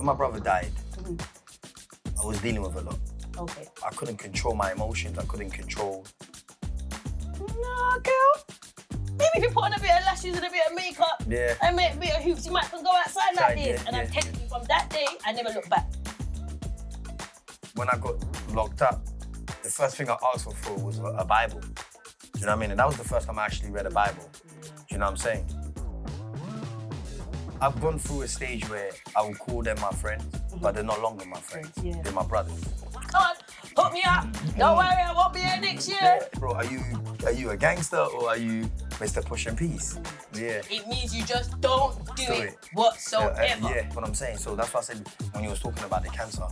when my brother died, I was dealing with a lot. Okay. I couldn't control my emotions. I couldn't control. No, girl. Maybe if you put on a bit of lashes and a bit of makeup and a bit of hoops, you might can go outside like this. And I'm telling you, from that day, I never looked back. When I got locked up, the first thing I asked for was a Bible. Do you know what I mean? And that was the first time I actually read a Bible. Do you know what I'm saying? I've gone through a stage where I will call them my friends, but they're no longer my friends. They're my brothers. Come on, hook me up. Don't worry, I won't be here next year. Yeah. Bro, are you a gangster or are you Mr. Push and Peace? Yeah. It means you just don't do it whatsoever. Yeah, what I'm saying. So that's why I said when you was talking about the cancer,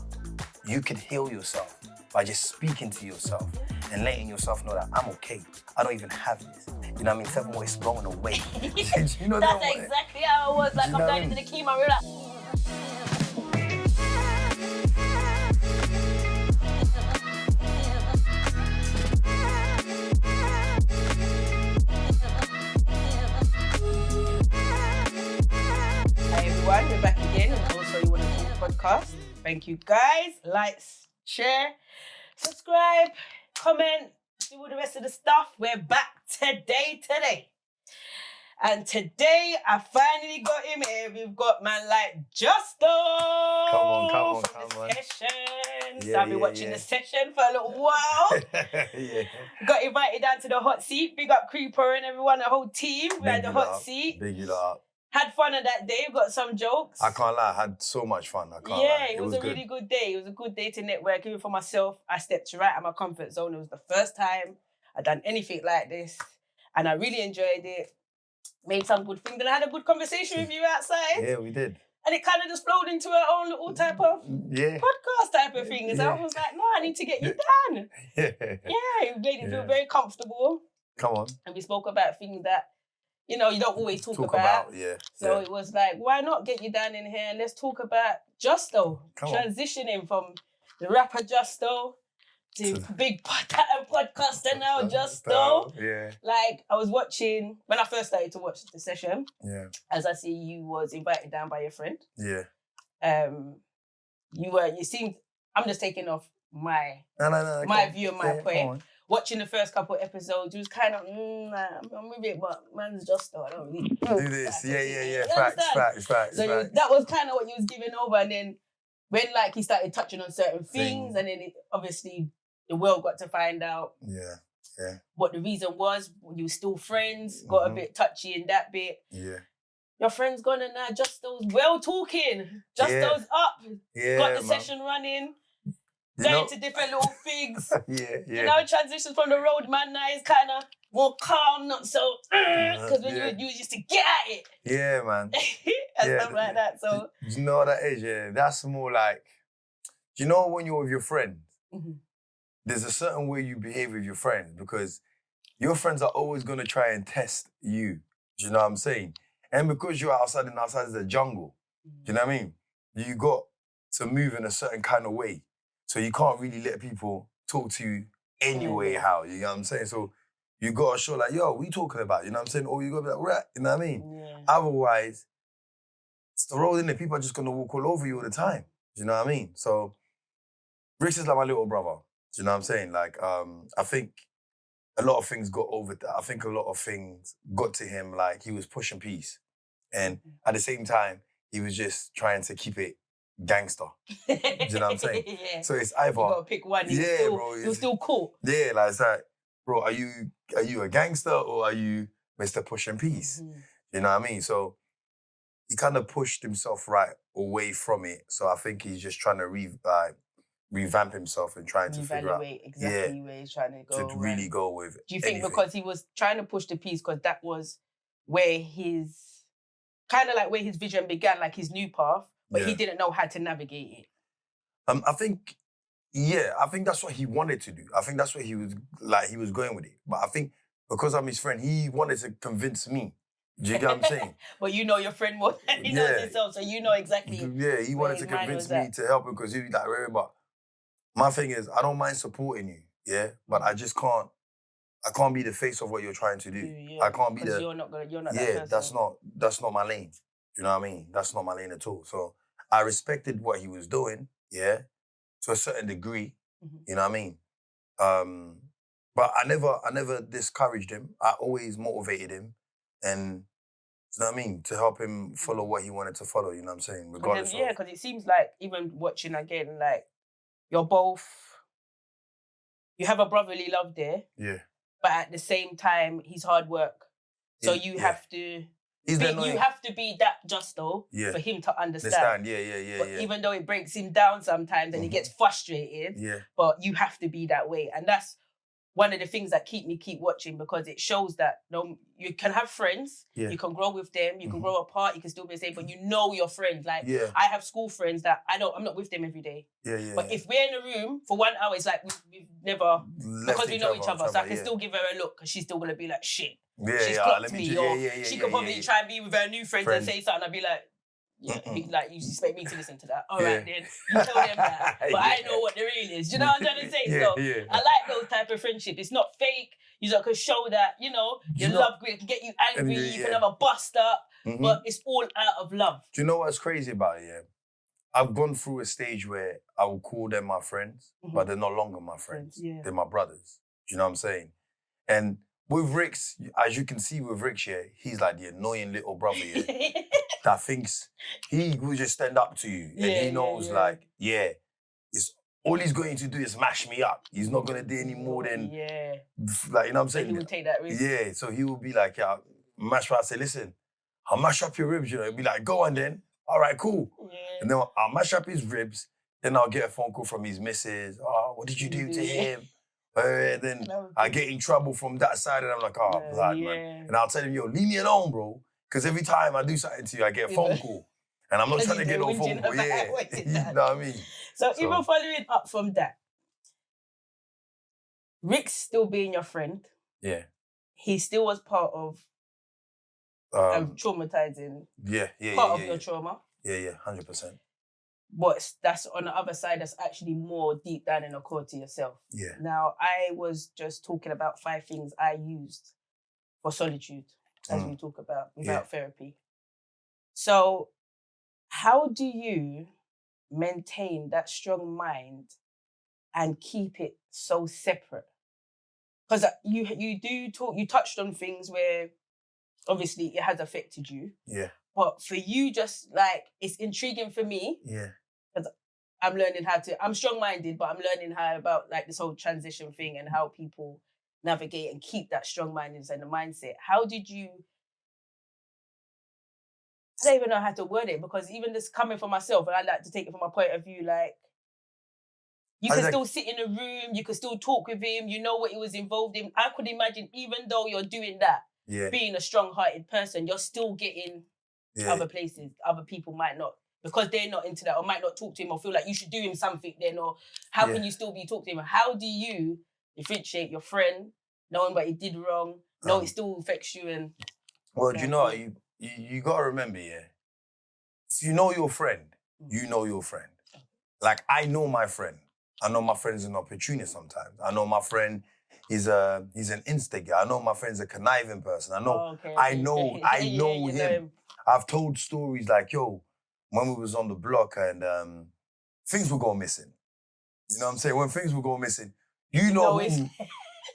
you could heal yourself by just speaking to yourself and letting yourself know that I'm okay. I don't even have this. You know what I mean? 7 ways going away. You know that's exactly how it was. Like, I'm going into the chemo, we're like... Hi everyone, we're back again on Also You Want to Talk podcast. Thank you guys. Like, share, subscribe, comment, do all the rest of the stuff. We're back today. And today, I finally got him here. We've got man like Justo. Come on. Sessions. I've been watching the session for a little while. Got invited down to the hot seat. Big up Creeper and everyone, the whole team. We had the hot seat. Big you lot up. Had fun on that day. Got some jokes. I can't lie. I had so much fun. I can't lie. It was a really good day. It was a good day to network. Even for myself, I stepped right out of my comfort zone. It was the first time I'd done anything like this. And I really enjoyed it. Made some good things. And I had a good conversation with you outside. Yeah, we did. And it kind of just flowed into our own little type of podcast type of thing. So I was like, no, I need to get you done. You made it feel very comfortable. Come on. And we spoke about things that, you know, you don't always talk about. So it was like, why not get you down in here and let's talk about Justo. Transitioning from the rapper Justo to big podcaster now, Justo. Yeah. Like, I was watching, when I first started to watch the session, as I see you was invited down by your friend. Yeah. You seemed, I'm just taking off my view and my point. Watching the first couple of episodes, it was kind of, I'm with it, but man's Justo, I don't really do this. Yeah. Facts. So that was kind of what you was giving over, and then when like he started touching on certain things, and then obviously the world got to find out what the reason was. You were still friends, got a bit touchy in that bit. Yeah. Your friend's gone and now Justo's well talking. Justo's up. Yeah, got the session running. Going to different little things. You know, transitions from the road, man, now is kind of more calm, not so, because when you used to get at it. Yeah, man. And stuff like that, so. Do you know what that is? Yeah, that's more like, do you know when you're with your friends, there's a certain way you behave with your friends because your friends are always going to try and test you. Do you know what I'm saying? And because you're outside and outside is the jungle, do you know what I mean? You got to move in a certain kind of way. So you can't really let people talk to you anyway how, you know what I'm saying? So you got to show like, yo, what you talking about? You know what I'm saying? Or you got to be like, right, you know what I mean? Yeah. Otherwise, it's the road, innit? People are just going to walk all over you all the time. Do you know what I mean? So Rich is like my little brother. Do you know what I'm saying? Like, I think a lot of things got over that. I think a lot of things got to him like he was pushing peace. And at the same time, he was just trying to keep it gangster. Do you know what I'm saying? So it's either... You gotta pick one. You're still cool. Yeah, like it's like, bro, are you a gangster or are you Mr. Push and Peace? You know what I mean? So he kind of pushed himself right away from it. So I think he's just trying to revamp himself and trying to figure out exactly where he's trying to go. To really go with it. Do you think because he was trying to push the peace because that was where his kind of like where his vision began, like his new path, but he didn't know how to navigate it? I think that's what he wanted to do. I think that's what he was going with it. But I think because I'm his friend, he wanted to convince me. Do you get what I'm saying? But you know your friend more than he knows himself, so you know exactly. Yeah, he wanted to convince me to help him because he was like, but my thing is, I don't mind supporting you, but I just can't. I can't be the face of what you're trying to do. I can't be the. You're not that person. That's not my lane. You know what I mean? That's not my lane at all. So I respected what he was doing, yeah, to a certain degree. You know what I mean? But I never discouraged him. I always motivated him, and you know what I mean, to help him follow what he wanted to follow. You know what I'm saying? Regardless. Yeah, because it seems like even watching again, like you're both. You have a brotherly love there. Yeah. But at the same time, he's hard work. So you have to. You have to be that Justo for him to understand. Yeah. Even though it breaks him down sometimes and he gets frustrated, but you have to be that way. And that's one of the things that keep watching, because it shows that you can have friends, you can grow with them, you can grow apart, you can still be the same, but you know your friends. Like I have school friends that I'm not with them every day. But if we're in a room for 1 hour, it's like we've never, because we know each other. So I can still give her a look, because she's still gonna be like, shit. She's clocked me. She could probably try and be with her new friends and say something. I'd be like, like, you expect me to listen to that? All right, then you tell them that. But I know what the real is. Do you know what I'm trying to say? So I like those type of friendship. It's not fake. You can show that, your love can get you angry. You can have a bust up, but it's all out of love. Do you know what's crazy about it? Yeah, I've gone through a stage where I will call them my friends, but they're no longer my friends. They're my brothers. Do you know what I'm saying? And with Rix, as you can see with Rix, he's like the annoying little brother, that thinks he will just stand up to you. And he knows, it's all he's going to do is mash me up. He's not going to do any more than, like, you know what I'm saying? So he will take that risk. Yeah, so he will be like, mash me up. I say, listen, I'll mash up your ribs, He'll be like, go on then. All right, cool. Yeah. And then I'll mash up his ribs. Then I'll get a phone call from his missus. Oh, what did you do to him? Then I get in trouble from that side, and I'm like, blood, man. And I'll tell him, yo, leave me alone, bro. Because every time I do something to you, I get a phone call. And I'm not trying to get no phone call. You know what I mean? So even following up from that, Rick still being your friend. Yeah. He still was part of traumatizing. Part of your trauma. Yeah, 100%. But that's on the other side, that's actually more deep down in the core to yourself. Yeah. Now, I was just talking about 5 things I used for solitude, as we talk about, without therapy. So, how do you maintain that strong mind and keep it so separate? Because you touched on things where obviously it has affected you. Yeah. But for you, just like, it's intriguing for me. Yeah. Because I'm learning I'm strong-minded, but I'm learning how about like this whole transition thing and how people navigate and keep that strong-mindedness and the mindset. How did you, I don't even know how to word it, because even this coming from myself, and I like to take it from my point of view, like, you can still sit in a room, you can still talk with him, you know what he was involved in. I could imagine, even though you're doing that, being a strong-hearted person, you're still getting other places. Other people might not, because they're not into that, or might not talk to him, or feel like you should do him something then, or how can you still be talking to him? How do you differentiate your friend, knowing what he did wrong, it still affects you? And well, do you know, you got to remember, if you know your friend, you know your friend. Like, I know my friend. I know my friend is an opportunist sometimes. I know my friend he's an instigator. I know my friend's a conniving person. I know him. I've told stories like, yo, when we was on the block and things would go missing. You know what I'm saying? When things would go missing, you know who,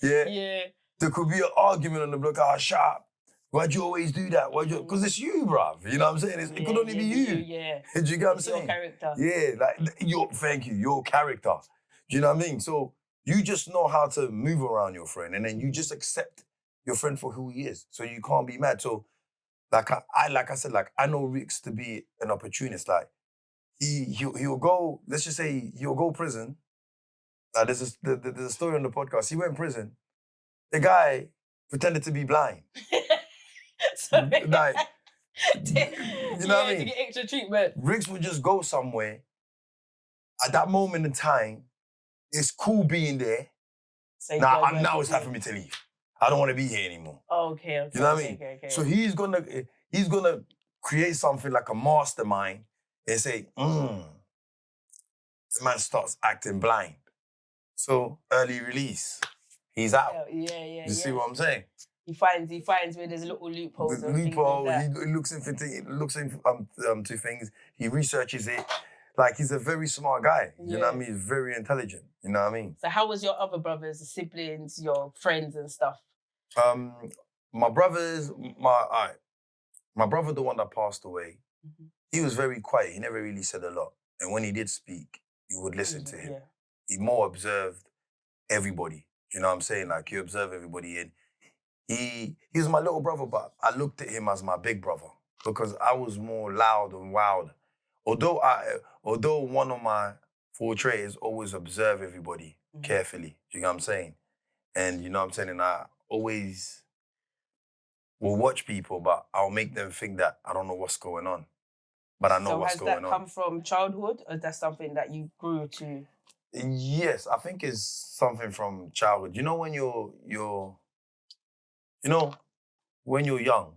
there could be an argument on the block, sharp. Why'd you always do that? Because it's you, bruv. You know what I'm saying? It could only be you. Do you get what I'm saying? Your character. Yeah, thank you, your character. Do you know what I mean? So you just know how to move around your friend, and then you just accept your friend for who he is. So you can't be mad. So like I said, I know Rix to be an opportunist. Like he'll go, let's just say he'll go prison. Like there's a story on the podcast. He went in prison. The guy pretended to be blind. Sorry. Like, you know what I mean? To get extra treatment. Rix would just go somewhere. At that moment in time, it's cool being there. So now it's time for me to leave. I don't want to be here anymore. Okay. You know what I mean? Okay. So he's gonna create something like a mastermind and say, the man starts acting blind. So early release, he's out. Yeah. You see what I'm saying? He finds where there's little loopholes and things Loophole. like He that. looks into things. He researches it. Like he's a very smart guy. You know what I mean? He's very intelligent. You know what I mean? So how was your other brothers, siblings, your friends and stuff? My brothers, my brother, the one that passed away, he was very quiet. He never really said a lot. And when he did speak, you would listen to him. Yeah. He more observed everybody. You know what I'm saying? Like he observed everybody, and he was my little brother, but I looked at him as my big brother because I was more loud and wild. Although one of my forte is always observe everybody carefully. You know what I'm saying? And you know what I'm saying? And I always will watch people, but I'll make them think that I don't know what's going on. But I know what's going on. So has that come from childhood, or is that something that you grew to? Yes, I think it's something from childhood. You know when when you're young,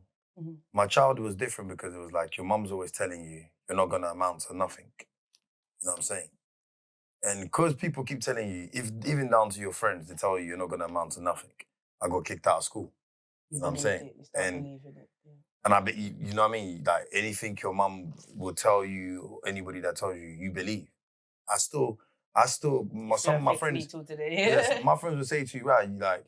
my childhood was different because it was like your mum's always telling you you're not gonna amount to nothing. You know what I'm saying? And because people keep telling you, even down to your friends, they tell you you're not gonna amount to nothing. I got kicked out of school. You know what I'm saying? And I bet you know what I mean? Like anything your mum will tell you, or anybody that tells you, you believe. Some of my friends, yes, my friends would say to you, right, like,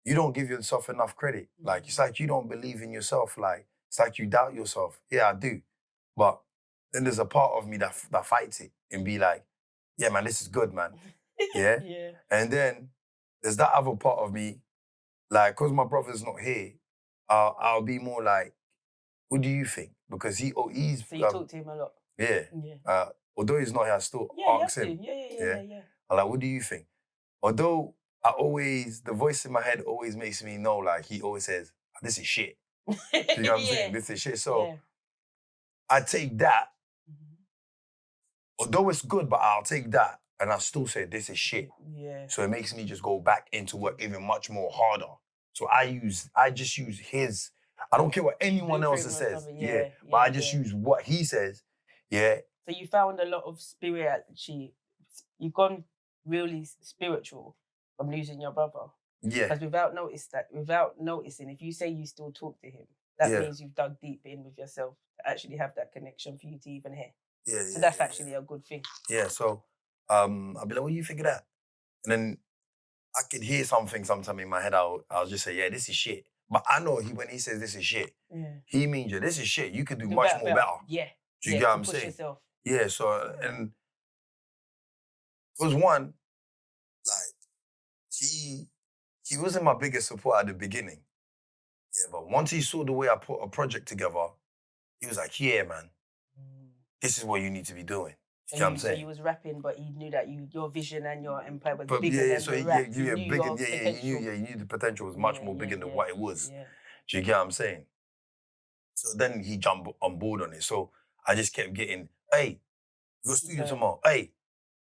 you don't give yourself enough credit. Like, it's like you don't believe in yourself. Like, it's like you doubt yourself. Yeah, I do. But then there's a part of me that fights it and be like, yeah, man, this is good, man. Yeah? Yeah. And then there's that other part of me, like, because my brother's not here, I'll be more like, what do you think? Because he's... So you talk to him a lot? Yeah. Although he's not here, I still ask him. Yeah. I'm like, what do you think? Although the voice in my head always makes me know, like, he always says, this is shit. You know what I'm saying? This is shit. So I take that, although it's good, but I'll take that and I still say, this is shit. Yeah. So it makes me just go back into work even much more harder. So I just use his, I don't care what anyone else says. But I just use what he says. Yeah. So you found a lot of spirituality. You've gone really spiritual from losing your brother. Yeah. Because without noticing, if you say you still talk to him, that means you've dug deep in with yourself to actually have that connection for you to even hear. Yeah. So that's actually a good thing. Yeah. So I'll be like, what do you think of that? And then I could hear something sometime in my head. I'll just say, yeah, this is shit. But I know when he says this is shit, he means, yeah, this is shit. You could do much more better. Yeah. Do you get what I'm saying? Yourself. Yeah, so, and because one, like, he wasn't my biggest support at the beginning. Yeah, but once he saw the way I put a project together, he was like, yeah, man, this is what you need to be doing. You know what I'm saying? So you was rapping, but he knew that your vision and your empire was bigger yeah, than so the rap. you knew the potential was much more bigger than what it was. Yeah. Do you get what I'm saying? So then he jumped on board on it. So I just kept getting, hey, you got studio tomorrow. Hey,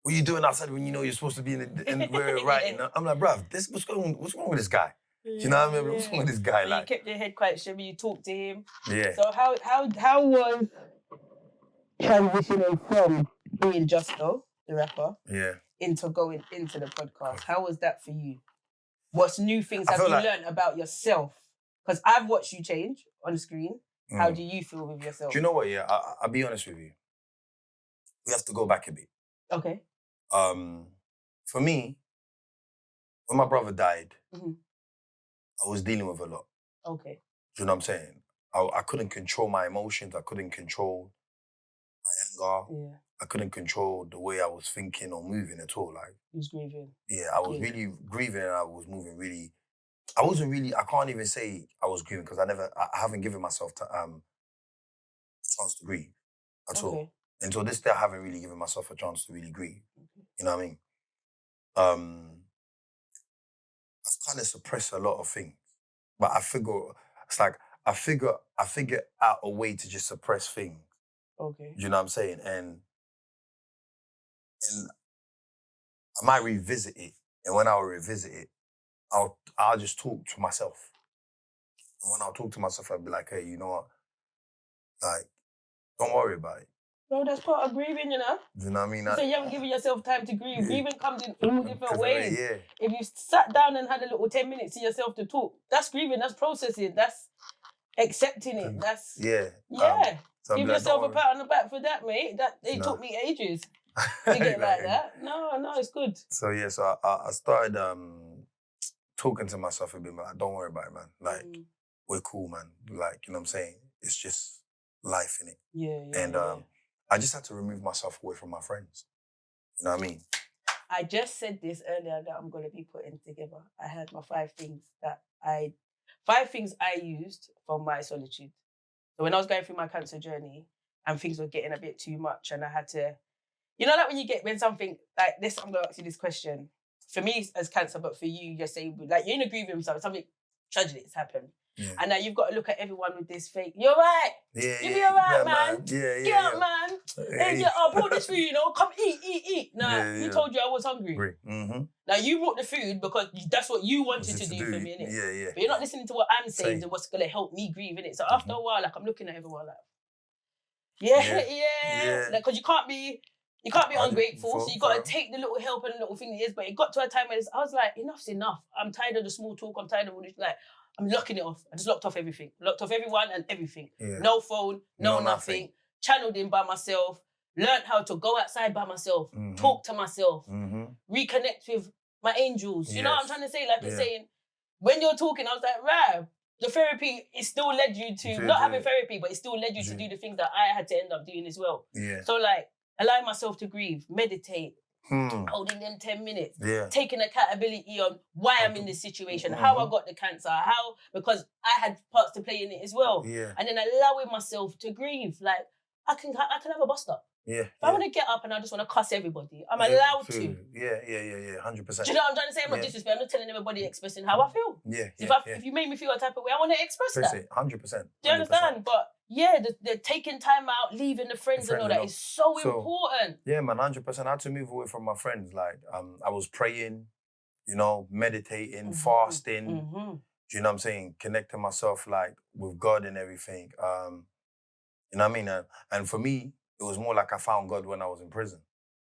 what are you doing outside when you know you're supposed to be in where you're writing? I'm like, bruv, what's wrong with this guy? You know what I mean? What's wrong with this guy? So like, you kept your head quite shimmy, you talked to him. Yeah. So how was transitioning from being Justo, the rapper, into going into the podcast? How was that for you? What's new things have you learned about yourself? Because I've watched you change on the screen. How do you feel with yourself? Do you know what? Yeah, I'll be honest with you. We have to go back a bit. Okay. For me, when my brother died, I was dealing with a lot. Okay. Do you know what I'm saying? I couldn't control my emotions. I couldn't control my anger. Yeah. I couldn't control the way I was thinking or moving at all. Like, you was grieving. Yeah, I was really grieving and I was moving really. I wasn't really. I can't even say I was grieving because I haven't given myself a chance to grieve at all. Until this day, I haven't really given myself a chance to really grieve. You know what I mean? I've kind of suppressed a lot of things, but I figure it's like I figure out a way to just suppress things. Okay. You know what I'm saying? And I might revisit it, and when I'll revisit it, I'll just talk to myself. And when I'll talk to myself, I'll be like, hey, you know what? Like, don't worry about it. No, that's part of grieving, you know. Do you know what I mean? So you haven't given yourself time to grieve. Grieving comes in all different ways. Yeah. If you sat down and had a little 10 minutes to yourself to talk, that's grieving, that's processing, that's accepting it. That's So give yourself a pat on the back for that, mate. It took me ages to get like that. No, it's good. So I started talking to myself a bit, like, don't worry about it, man. Like, we're cool, man. Like, you know what I'm saying? It's just life, innit? And I just had to remove myself away from my friends. You know what I mean? I just said this earlier that I'm gonna be putting together. I had my 5 things I used for my solitude. So when I was going through my cancer journey and things were getting a bit too much and I had to, you know, like when something like this, I'm gonna ask you this question. For me as cancer, but for you, you're saying like you're in a grieving zone, something tragic has happened. Yeah. And now you've got to look at everyone with this fake, you're right. Yeah, you be all right, man. Yeah, get up, man. And I brought this food, you know, come eat. Nah, who told you I was hungry? Mm-hmm. Now you brought the food because that's what you wanted to do for me, innit? Yeah. But you're not listening to what I'm saying and what's going to help me grieve, innit? So after a while, like I'm looking at everyone like, like, because you can't be ungrateful, so you got to take the little help and the little thing it is. But it got to a time where I was like, enough's enough. I'm tired of the small talk. I'm tired of all this. Like, I'm locking it off. I just locked off everything. Locked off everyone and everything. Yeah. No phone, no nothing. Channeled in by myself. Learned how to go outside by myself. Talk to myself. Reconnect with my angels. You know what I'm trying to say? Like you're saying, when you're talking, I was like, right. The therapy, it still led you to, not having therapy, but it still led you to do the things that I had to end up doing as well. Yeah. So like, allowing myself to grieve, meditate, holding them 10 minutes, taking accountability on why I'm in this situation, how I got the cancer, because I had parts to play in it as well. Yeah. And then allowing myself to grieve. Like, I can have a bust up. Yeah. If I want to get up and I just want to cuss everybody, I'm allowed to. Yeah, 100%. Do you know what I'm trying to say? I'm not disrespecting. I'm not telling everybody expressing how I feel. Yeah. If you made me feel a type of way, I want to express that. 100%. Do you understand? But the taking time out, leaving the friends and all that is so important. Yeah, man, 100%. I had to move away from my friends. Like, I was praying, you know, meditating, fasting. Do you know what I'm saying? Connecting myself like with God and everything. You know what I mean? And for me, it was more like I found God when I was in prison.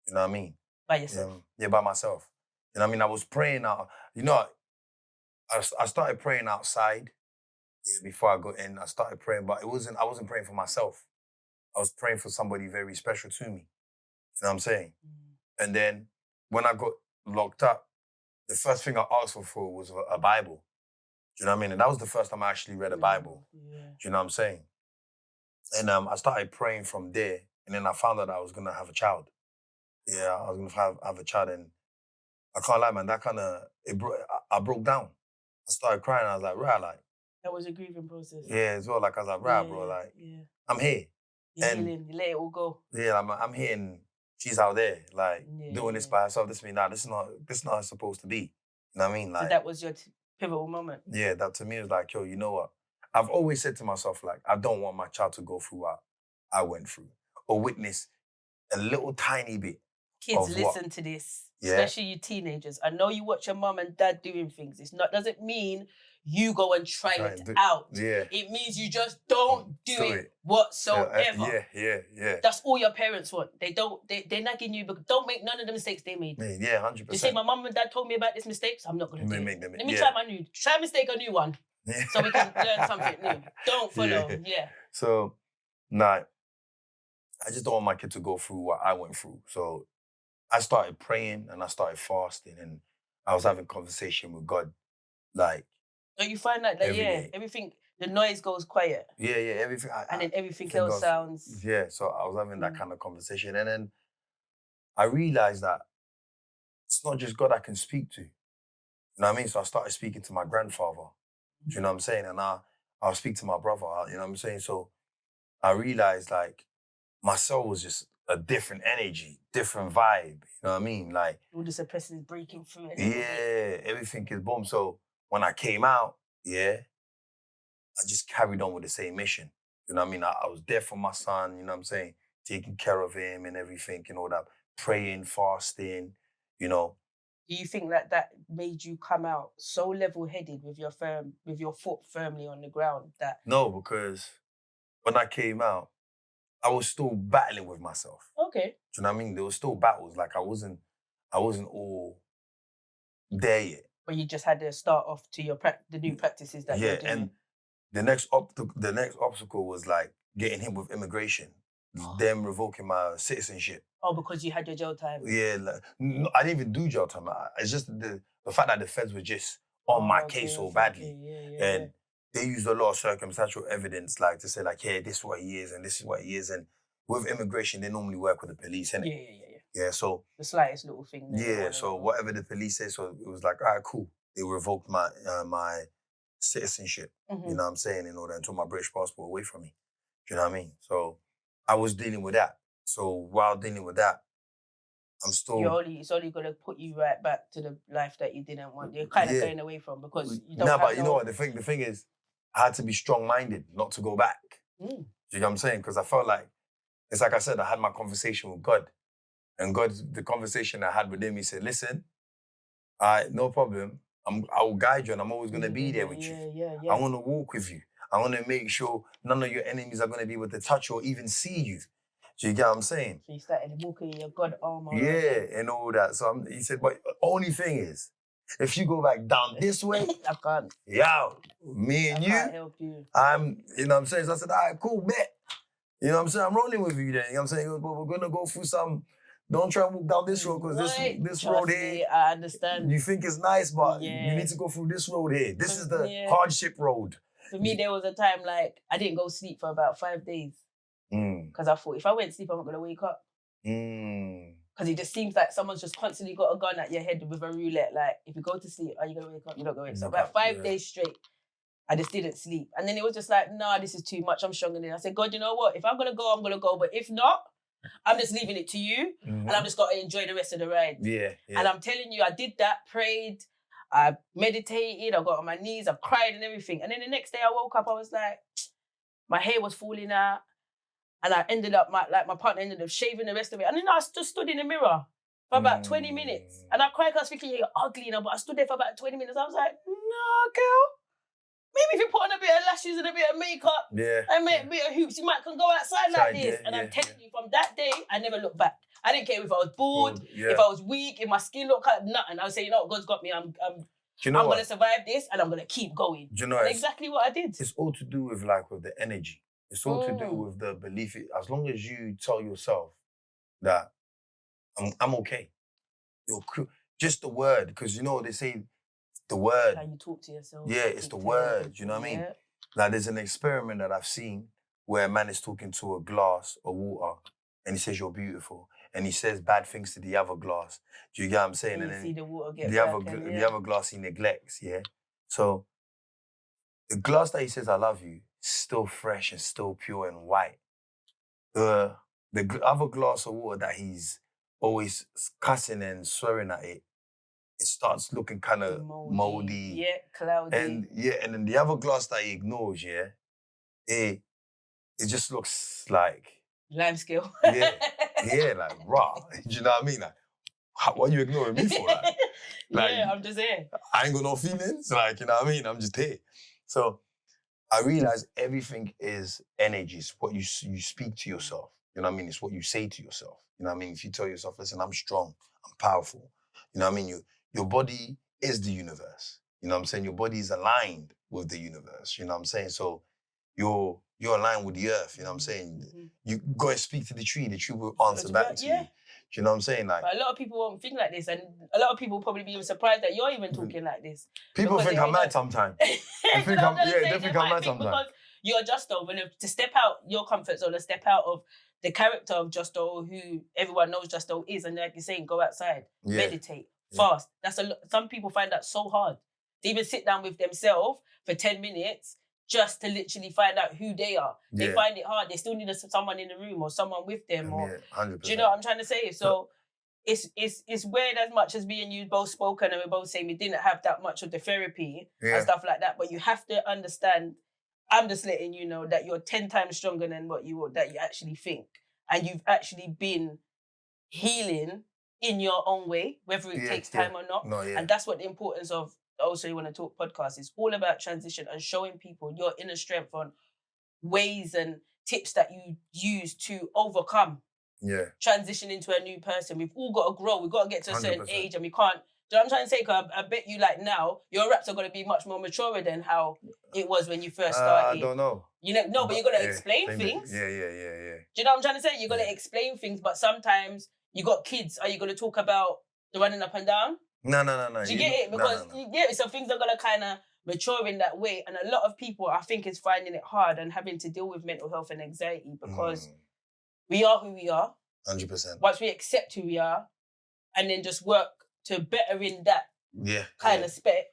You know what I mean? By yourself? Yeah, by myself. You know what I mean? I was praying out. You know, I started praying outside before I got in. I started praying, but I wasn't praying for myself. I was praying for somebody very special to me. You know what I'm saying? And then when I got locked up, the first thing I asked for was a Bible. Do you know what I mean? And that was the first time I actually read a Bible. Yeah. Do you know what I'm saying? And I started praying from there. And then I found out I was going to have a child. Yeah, I was going to have a child. And I can't lie, man, I broke down. I started crying. I was like, right, like. That was a grieving process. Yeah, as well. Like, I was like, right, bro, like, I'm here. You're healing. You let it all go. Yeah, I'm here and she's out there, like, doing this by herself. This is not how it's supposed to be. You know what I mean? Like, so that was your pivotal moment? Yeah, that to me was like, yo, you know what? I've always said to myself, like, I don't want my child to go through what I went through or witness a little tiny bit. Kids, listen to this, especially you teenagers. I know you watch your mum and dad doing things. Doesn't mean you go and try it out. Yeah. It means you just don't do it whatsoever. Yeah. That's all your parents want. They're nagging you, but don't make none of the mistakes they made. Yeah, 100%. You say, my mum and dad told me about this mistake, so I'm not going to do it. Let me try mistake a new one. Yeah. So we can learn something new. Don't follow. Yeah. So, I just don't want my kid to go through what I went through. So I started praying and I started fasting and I was having conversation with God. Like, so you find that everything, the noise goes quiet. Yeah, everything. And then everything else sounds. Yeah, so I was having that kind of conversation. And then I realized that it's not just God I can speak to. You know what I mean? So I started speaking to my grandfather. Do you know what I'm saying? And I'll speak to my brother, you know what I'm saying? So I realized, like, my soul was just a different energy, different vibe, you know what I mean? Like, all the suppressing is breaking through it. Yeah, everything is boom. So when I came out, I just carried on with the same mission. You know what I mean? I was there for my son, you know what I'm saying? Taking care of him and everything and all that. Praying, fasting, you know. Do you think that made you come out so level-headed with your foot firmly on the ground that? No, because when I came out, I was still battling with myself. Okay. Do you know what I mean? There was still battles. Like I wasn't all there yet. But you just had to start off to your the new practices that you're doing. And the next obstacle was like getting hit with immigration, them revoking my citizenship. Oh, because you had your jail time. Yeah, like, no, I didn't even do jail time. It's just the fact that the feds were just on my case so badly, and they used a lot of circumstantial evidence, like to say like, yeah, this is what he is and this is what he is, and with immigration they normally work with the police, innit? Yeah, so the slightest little thing. Yeah, so whatever the police say, so it was like, all right, cool. They revoked my my citizenship, you know what I'm saying, in order and took my British passport away from me. Do you know what I mean? So I was dealing with that. So while dealing with that, I'm still... It's only going to put you right back to the life that you didn't want. You're kind of going away from because you don't but you know what? The thing is, I had to be strong-minded not to go back. Do you know what I'm saying? Because I felt like, it's like I said, I had my conversation with God. And God, the conversation I had with him, he said, listen, no problem. I will guide you and I'm always going to be there with you. I want to walk with you. I want to make sure none of your enemies are going to be able to touch you or even see you. Do you get what I'm saying? So you started walking in your God armor. Yeah, and all that. So he said, but only thing is, if you go back down this way, I can't. Me and I can't help you. you know what I'm saying? So I said, all right, cool, bet. You know what I'm saying? I'm rolling with you then. You know what I'm saying? But we're going to go through some... Don't try and walk down this road because this road here... I understand. You think it's nice, but you need to go through this road here. This is the hardship road. For me, there was a time like I didn't go sleep for about 5 days. Because I thought, if I went to sleep, I'm not going to wake up. Because it just seems like someone's just constantly got a gun at your head with a roulette. Like, if you go to sleep, are you going to wake up? You're not going to wake up. So about 5 days straight, I just didn't sleep. And then it was just like, nah, this is too much. I'm stronger than it. I said, God, you know what? If I'm going to go, I'm going to go. But if not, I'm just leaving it to you. And I'm just got to enjoy the rest of the ride. And I'm telling you, I did that, prayed, I meditated, I got on my knees, I've cried and everything. And then the next day I woke up, I was like, my hair was falling out. And I ended up, my partner ended up shaving the rest of it. And then I just stood in the mirror for about 20 minutes. And I cried because I was thinking, you're ugly now, but I stood there for about 20 minutes. I was like, nah, girl. Maybe if you put on a bit of lashes and a bit of makeup and make a bit of hoops, you might can go outside like this. And I'm telling you, from that day, I never looked back. I didn't care if I was bored, if I was weak, if my skin looked like nothing. I would say, you know what, God's got me. I'm going to survive this and I'm going to keep going. Do you know, and exactly what I did. It's all to do with with the energy. It's all to do with the belief. As long as you tell yourself that I'm okay. You're cool. Just the word, because you know they say the word. How you talk to yourself. Yeah, it's the word. You know what I mean? Like there's an experiment that I've seen where a man is talking to a glass of water and he says you're beautiful, and he says bad things to the other glass. Do you get what I'm saying? And then see the water get the other glass he neglects. Yeah. So the glass that he says I love you, still fresh and still pure and white. The other glass of water that he's always cussing and swearing at it starts looking kind of moldy. Yeah, cloudy. And then the other glass that he ignores, it just looks like... limescale. Like raw. Do you know what I mean? Like, what are you ignoring me for? Like, I'm just here. I ain't got no feelings. Like, you know what I mean? I'm just here. So I realized everything is energy. It's what you speak to yourself. You know what I mean? It's what you say to yourself. You know what I mean? If you tell yourself, listen, I'm strong, I'm powerful. You know what I mean? Your body is the universe. You know what I'm saying? Your body is aligned with the universe. You know what I'm saying? So you're aligned with the earth. You know what I'm saying? You go and speak to the tree will answer back to you. Do you know what I'm saying? Like, but a lot of people won't think like this, and a lot of people probably be even surprised that you're even talking like this. People think I'm mad sometimes. They think I'm mad sometimes. Because you're Justo, to step out your comfort zone, to step out of the character of Justo, who everyone knows Justo is, and like you're saying, go outside, meditate, fast. Some people find that so hard. To even sit down with themselves for 10 minutes just to literally find out who they are. They find it hard. They still need someone in the room or someone with them. Or 100%. Do you know what I'm trying to say? So it's weird as much as me and you both spoken and we're both saying we didn't have that much of the therapy and stuff like that. But you have to understand, I'm just letting you know that you're 10 times stronger than what you actually think. And you've actually been healing in your own way, whether it takes time or not. And that's what the importance of Also You Want to Talk podcast is all about transition and showing people your inner strength on ways and tips that you use to overcome transition into a new person. We've all got to grow. We've got to get to a certain 100%. age, and we can't. Do you know what I'm trying to say? 'Cause I bet you, like, now your raps are going to be much more mature than how it was when you first started. I don't know. You know, no, but you're going to explain things. Yeah. Do you know what I'm trying to say? You're going to explain things, but sometimes you got kids. Are you going to talk about the running up and down? No. Do you get it? Because so things are going to kind of mature in that way, and a lot of people, I think, is finding it hard and having to deal with mental health and anxiety because we are who we are. 100%. Once we accept who we are, and then just work to better in that kind of spec,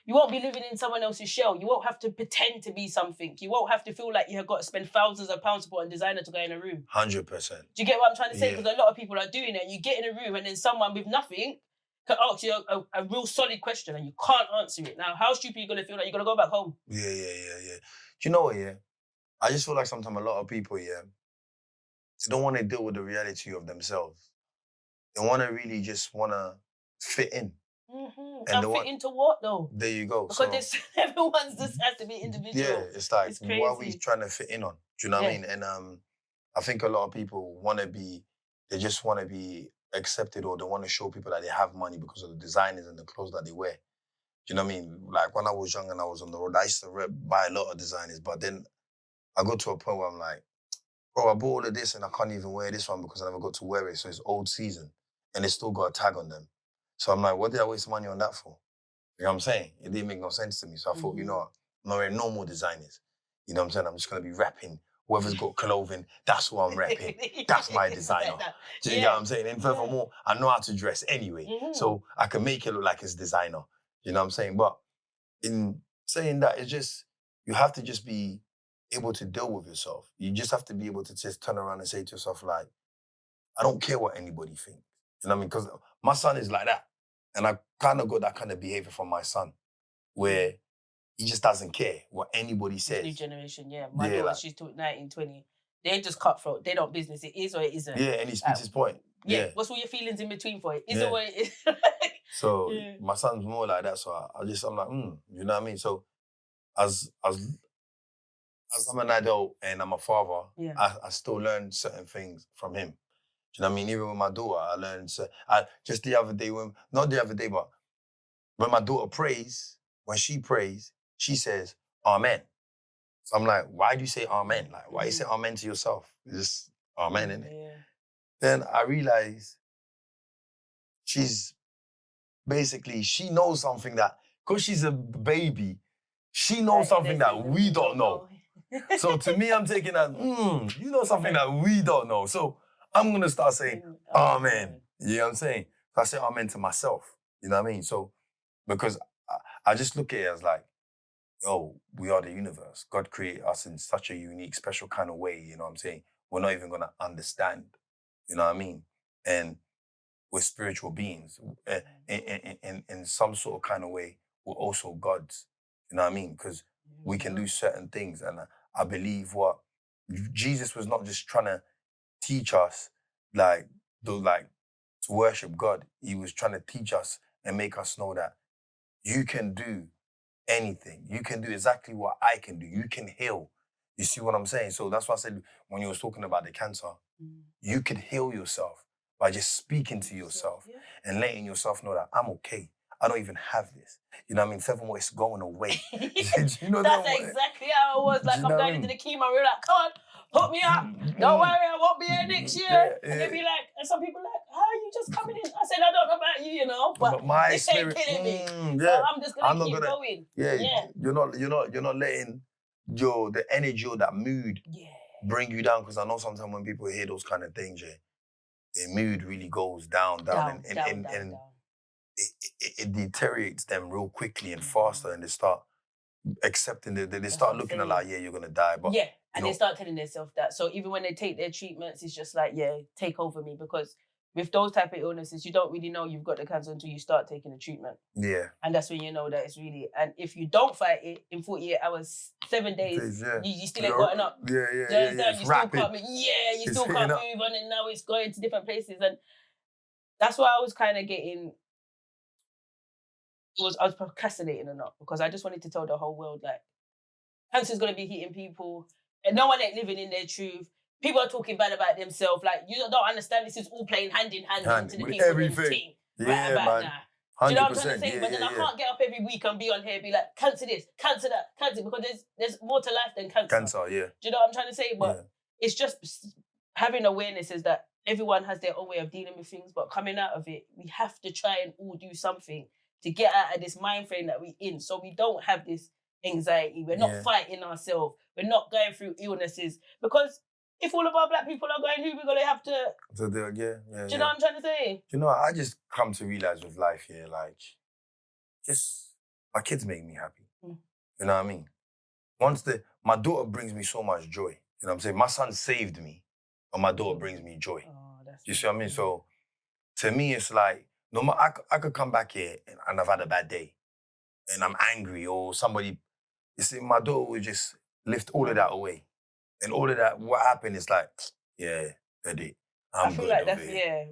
you won't be living in someone else's shell. You won't have to pretend to be something. You won't have to feel like you have got to spend thousands of pounds to put a designer to go in a room. 100%. Do you get what I'm trying to say? Because a lot of people are doing it. You get in a room and then someone with nothing can ask you a real solid question and you can't answer it. Now, how stupid are you going to feel like you're going to go back home? Yeah. Do you know what, I just feel like sometimes a lot of people, they don't want to deal with the reality of themselves. They want to really just want to fit in. Mm-hmm. And fit into what, though? There you go. Because everyone's just has to be individual. Yeah, it's like, what are we trying to fit in on? Do you know what I mean? And I think a lot of people they just want to be accepted, or they want to show people that they have money because of the designers and the clothes that they wear. Do you know what I mean? Like when I was young and I was on the road, I used to buy a lot of designers, but then I got to a point where I'm like, bro, I bought all of this and I can't even wear this one because I never got to wear it. So it's old season and it's still got a tag on them. So I'm like, what did I waste money on that for? You know what I'm saying? It didn't make no sense to me. So I thought, you know what? I'm not wearing no more designers. You know what I'm saying? I'm just going to be rapping. Whoever's got clothing, that's who I'm repping. That's my designer. Do you get what I'm saying? And furthermore, I know how to dress anyway. So I can make it look like it's designer. You know what I'm saying? But in saying that, it's just, you have to just be able to deal with yourself. You just have to be able to just turn around and say to yourself, like, I don't care what anybody thinks. You know what I mean? Because my son is like that. And I kind of got that kind of behavior from my son, where he just doesn't care what anybody says. New generation, My daughter, like, she's 19, 20. They're just cutthroat. They don't business. It is or it isn't. Yeah, and he speaks his point. Yeah. What's all your feelings in between for it? Is it or it is? So my son's more like that. So I'm like, you know what I mean? So as I'm an adult and I'm a father, I still learn certain things from him. Do you know what I mean? Even with my daughter, I learned. Just the other day, not the other day, but when my daughter prays, when she prays, she says, Amen. So I'm like, why do you say Amen? Like, why you say Amen to yourself? It's just Amen, innit? Yeah. Then I realized she's basically, she knows something that, because she's a baby, she knows something that we don't know. So to me, I'm taking that, you know something that we don't know. So I'm going to start saying, Amen. You know what I'm saying? So I say Amen to myself. You know what I mean? So, because I just look at it as like, we are the universe. God created us in such a unique, special kind of way, you know what I'm saying? We're not even going to understand, you know what I mean? And we're spiritual beings. In some sort of kind of way, we're also gods, you know what I mean? Because we can do certain things. And I believe what Jesus was not just trying to teach us, to worship God. He was trying to teach us and make us know that you can do anything. You can do exactly what I can do. You can heal. You see what I'm saying? So that's why I said when you was talking about the cancer, you could heal yourself by just speaking to yourself and letting yourself know that I'm okay. I don't even have this. You know what I mean? Furthermore, it's going away. You know that's exactly how it was. Like, I'm going into the chemo. We're like, come on, put me up. Don't worry, I won't be here next year. And they'll be like, and some people are like, how are you just coming in? I said, I don't know about you, you know, but my this ain't spirit, killing me. So I'm just gonna keep going. You're not letting the energy or that mood bring you down. Because I know sometimes when people hear those kind of things, their mood really goes down. And it deteriorates them real quickly and faster, and they start accepting it. They start looking at like, you're gonna die. But and they start telling themselves that. So even when they take their treatments, it's just like, take over me, because with those type of illnesses, you don't really know you've got the cancer until you start taking the treatment. Yeah. And that's when you know that it's really, and if you don't fight it in 48 hours, 7 days, you still ain't gotten up. You still can't move on, and now it's going to different places. And that's why I was kind of getting, I was procrastinating a lot, because I just wanted to tell the whole world, like, cancer's going to be hitting people And no one ain't living in their truth. People are talking bad about themselves. Like, you don't understand this is all playing hand in hand into the with people everything. team. Yeah, right about man. now. Do you know what I'm 100%. trying to say? Yeah, But then yeah, I can't get up every week and be on here and be like, cancel this, cancel that, cancel, because there's more to life than cancer. Cancer, yeah. Do you know what I'm trying to say? But it's just having awareness is that everyone has their own way of dealing with things, but coming out of it, we have to try and all do something to get out of this mind frame that we're in, so we don't have this anxiety. We're not fighting ourselves. We're not going through illnesses. Because if all of our black people are going, who we're going to have to... So do you know what I'm trying to say? You know, I just come to realize with life here, like, just, my kids make me happy. You know what I mean? My daughter brings me so much joy. You know what I'm saying? My son saved me, and my daughter brings me joy. You see what I mean? So, to me, it's like, no matter, I could come back here and I've had a bad day, and I'm angry, or somebody, you see, my daughter would just lift all of that away. And all of that, what happened is like, yeah, Eddie, I feel like that's,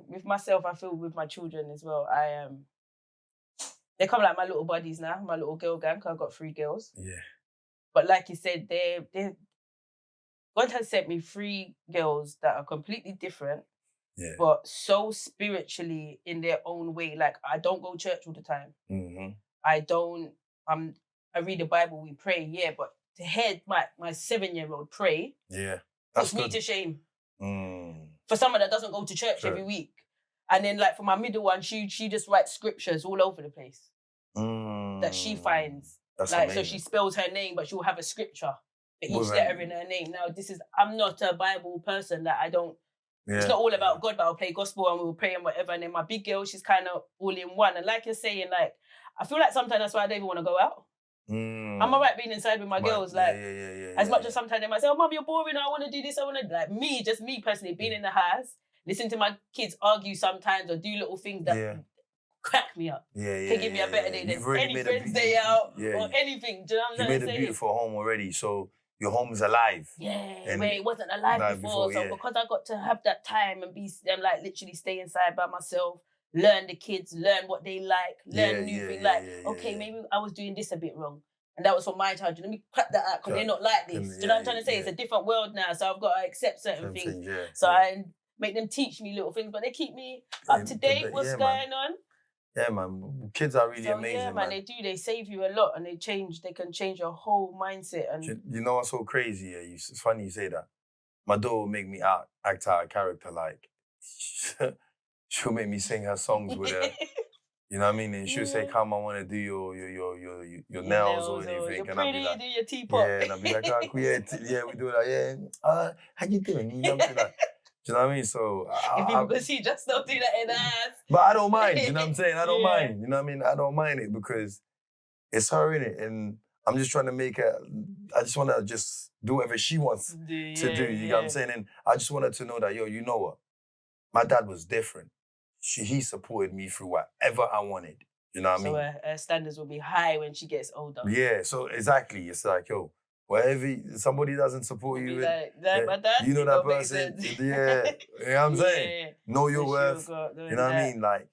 with myself, I feel with my children as well. They come like my little buddies now, my little girl gang, because I've got 3 girls. Yeah. But like you said, God has sent me 3 girls that are completely different, but so spiritually in their own way. Like, I don't go to church all the time. I read the Bible, we pray, but to hear my 7-year-old pray, puts me to shame. For someone that doesn't go to church every week. And then, like, for my middle one, she just writes scriptures all over the place that she finds. That's like, amazing. So she spells her name, but she'll have a scripture for each letter in her name. Now, I'm not a Bible person that I don't, it's not all about God, but I'll play gospel and we'll pray and whatever. And then my big girl, she's kind of all in one. And like you're saying, like, I feel like sometimes that's why I don't even want to go out. I'm all right being inside with my girls. Like, as much as sometimes they might say, oh, Mum, you're boring. I want to do this. I want to, like, just me personally, being in the house, listen to my kids argue sometimes or do little things that crack me up. Can give me a better day than any friend's day out or anything. Do you know what I'm saying? You made a beautiful home already, so your home's alive. Where it wasn't alive before. So because I got to have that time and like literally stay inside by myself, learn the kids, learn what they like, learn new things. Maybe I was doing this a bit wrong. And that was for my child. Let me crack that out because they're not like this. Do you know what I'm trying to say? It's a different world now, so I've got to accept certain things. So I make them teach me little things, but they keep me up to date. What's going on? Yeah, man. Kids are really amazing, yeah, man. They do. They save you a lot, and they can change your whole mindset. And you know what's so crazy? It's funny you say that. My daughter will make me act out a character. Like, she'll make me sing her songs with her. You know what I mean? And she'll say, "Come, I want to do your nails or anything." And I'll be like, "Do your teapot." Yeah, and I'll be like, "Oh, we do that." Yeah. How you doing? You know what I'm saying? Like, do you know what I mean? So if people could see, just don't do that in the house. But I don't mind. You know what I'm saying? I don't mind. You know what I mean? I don't mind it because it's her, innit? And I'm just trying to make her. I just want to just do whatever she wants to do. You know what I'm saying? And I just want her to know that, you know what? My dad was different. He supported me through whatever I wanted. You know what I mean? So her standards will be high when she gets older. Yeah, so exactly. It's like, wherever somebody doesn't support you, my dad, you know that person. You know what I'm saying? Know your worth. You know what I mean? Like,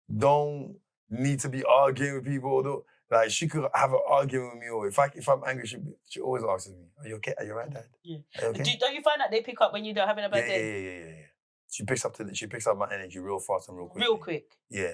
don't need to be arguing with people. Although, like, she could have an argument with me, or if I'm angry, she always asks me, "Are you okay? Are you right, Dad? Yeah. Are you okay?" Don't you find that they pick up when you're having a bad day? Yeah. She picks up my energy real fast and real quick. Real quick. Yeah.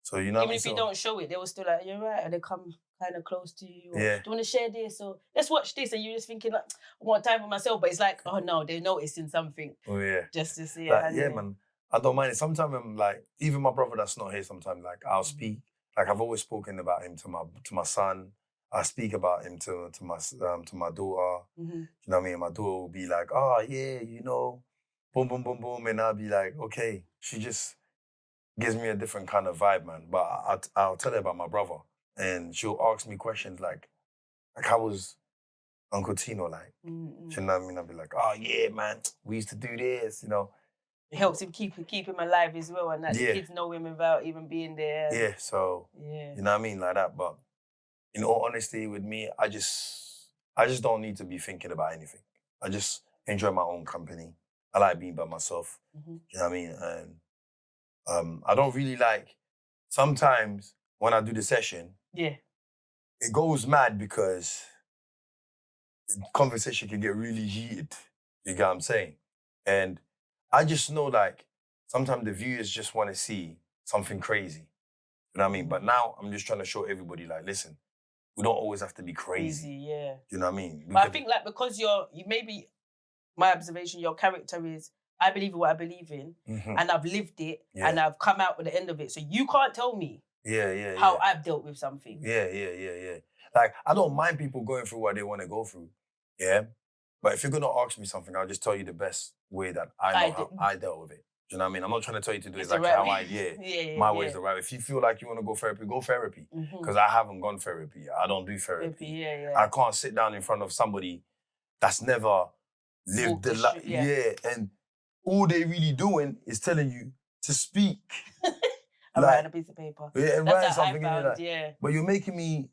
So you know. Even if you don't show it, they will still like, "You're right," and they come kind of close to you. Or, "Do you want to share this?" Or "Let's watch this," and you're just thinking like, "I want time for myself," but it's like, oh no, they're noticing something. Oh yeah. Just to see it. Yeah, man. I don't mind it. Sometimes I'm like, even my brother that's not here. Sometimes like I'll speak. Like I've always spoken about him to my son. I speak about him to my daughter. You know what I mean? My daughter will be like, "Oh yeah, you know." Boom, boom, boom, boom, and I'll be like, okay. She just gives me a different kind of vibe, man. But I'll tell her about my brother, and she'll ask me questions like how was Uncle Tino like? You know what I mean? I'll be like, oh yeah, man, we used to do this, you know. It helps him keep him alive as well, and that the kids know him without even being there. Yeah, so you know what I mean, like that. But in all honesty, with me, I just don't need to be thinking about anything. I just enjoy my own company. I like being by myself. You know what I mean? And I don't really like, sometimes when I do the session, it goes mad because conversation can get really heated. You get what I'm saying? And I just know, like, sometimes the viewers just want to see something crazy. You know what I mean? But now I'm just trying to show everybody, like, listen, we don't always have to be crazy. Yeah. You know what I mean? But I think, like, because you maybe, my observation, your character is, I believe in what I believe in, and I've lived it, and I've come out with the end of it. So you can't tell me how I've dealt with something. Yeah. Like, I don't mind people going through what they want to go through, but if you're going to ask me something, I'll just tell you the best way that I know how I dealt with it. Do you know what I mean? I'm not trying to tell you to do exactly how I, my way is the right. If you feel like you want to go therapy. Because I haven't gone therapy. I don't do therapy. I can't sit down in front of somebody that's never lived the life. And all they really doing is telling you to speak. I'm writing a piece of paper. Yeah, and writing something in there. But you're making me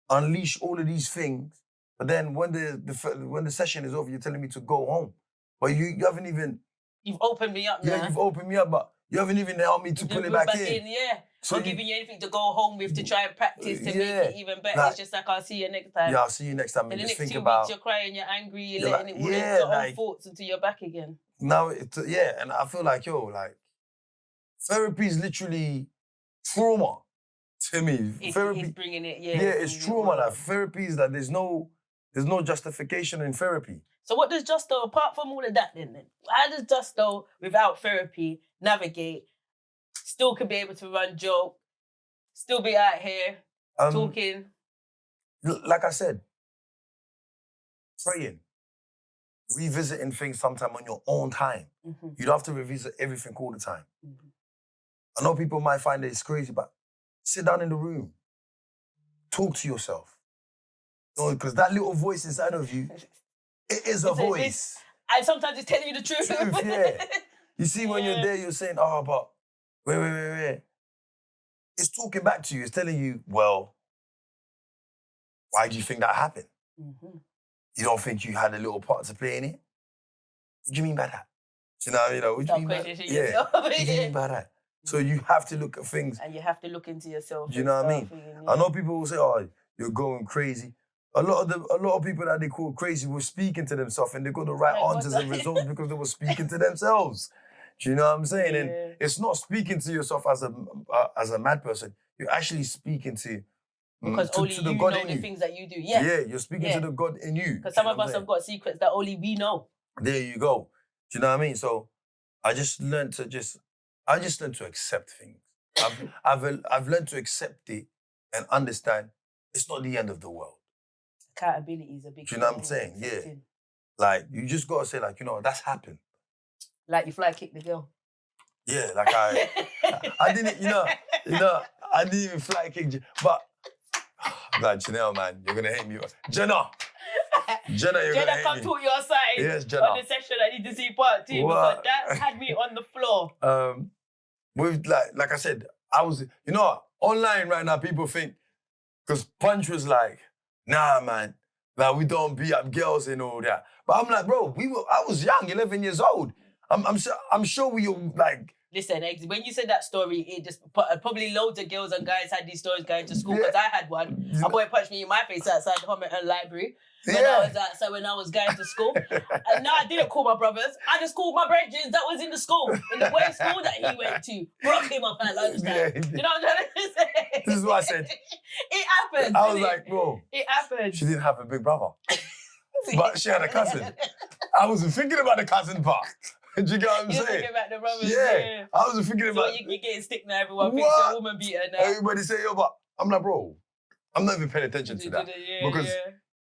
unleash all of these things. But then when the session is over, you're telling me to go home. But you haven't even... You've opened me up now. Yeah, you've opened me up, but you haven't even helped me to pull it back in. So not giving you anything to go home with to try and practice to make it even better. Like, it's just like, I'll see you next time. Yeah, I'll see you next time. And the just next think 2 about... weeks, you're crying, you're angry, you're letting it all into your own thoughts until you're back again. Now, and I feel like, therapy is literally trauma to me. Therapy, he's bringing it, it's trauma. Like, therapy is that there's no justification in therapy. So what does Justo, apart from all of that then? How does Justo, without therapy, navigate, still can be able to run joke, still be out here, talking? Like I said, praying, revisiting things sometime on your own time. You don't have to revisit everything all the time. I know people might find it's crazy, but sit down in the room, talk to yourself. Because that little voice inside of you, it is a voice. And sometimes it's telling you the truth. You see, when you're there, you're saying, but wait. It's talking back to you. It's telling you, well, why do you think that happened? You don't think you had a little part to play in it? What do you mean by that? You know what I mean? What do you mean by that? What do you mean by that? So you have to look at things. And you have to look into yourself. Do you know what I mean? I know people will say, you're going crazy. A lot of people that they call crazy were speaking to themselves, and they got the right answers and results because they were speaking to themselves. Do you know what I'm saying? And it's not speaking to yourself as a mad person. You're actually speaking to because only to the you God know in the you. things that you do. Yeah, you're speaking to the God in you. Because some of us have got secrets that only we know. There you go. Do you know what I mean? So I just learned to accept things. I've learned to accept it and understand it's not the end of the world. Accountability is a big thing. Do you know what I'm saying? Yeah. Like, you just got to say, like, that's happened. Like you fly kick the girl. Yeah, like I didn't, I didn't even fly kick, but, God, Janelle, man, you're going to hate me. Jenna, you're going to hate me. Jenna, come talk your side. Yes, Jenna. On the session, I need to see part 2 because that had me on the floor. With, like I said, I was, online right now, people think, because Punch was like, nah, man, like, we don't beat up girls and all that. But I'm like, bro, I was young, 11 years old. I'm sure we like... Listen, when you said that story, it just probably loads of girls and guys had these stories going to school because I had one. A boy punched me in my face outside the Homerton Library when I was going to school. And no, I didn't call my brothers. I just called my brethren that was in the school, in the way school that he went to. Broke him up at lunchtime. You know what I'm trying to say? This is what I said. It happened. I was like, bro. It happened. She didn't have a big brother. But she had a cousin. I wasn't thinking about the cousin part. Do you get what I'm saying? Thinking about the brothers. Yeah. I wasn't thinking about... So you're getting stick now, everyone thinks you're a woman beater now. Everybody say, but I'm like, bro, I'm not even paying attention to that. Because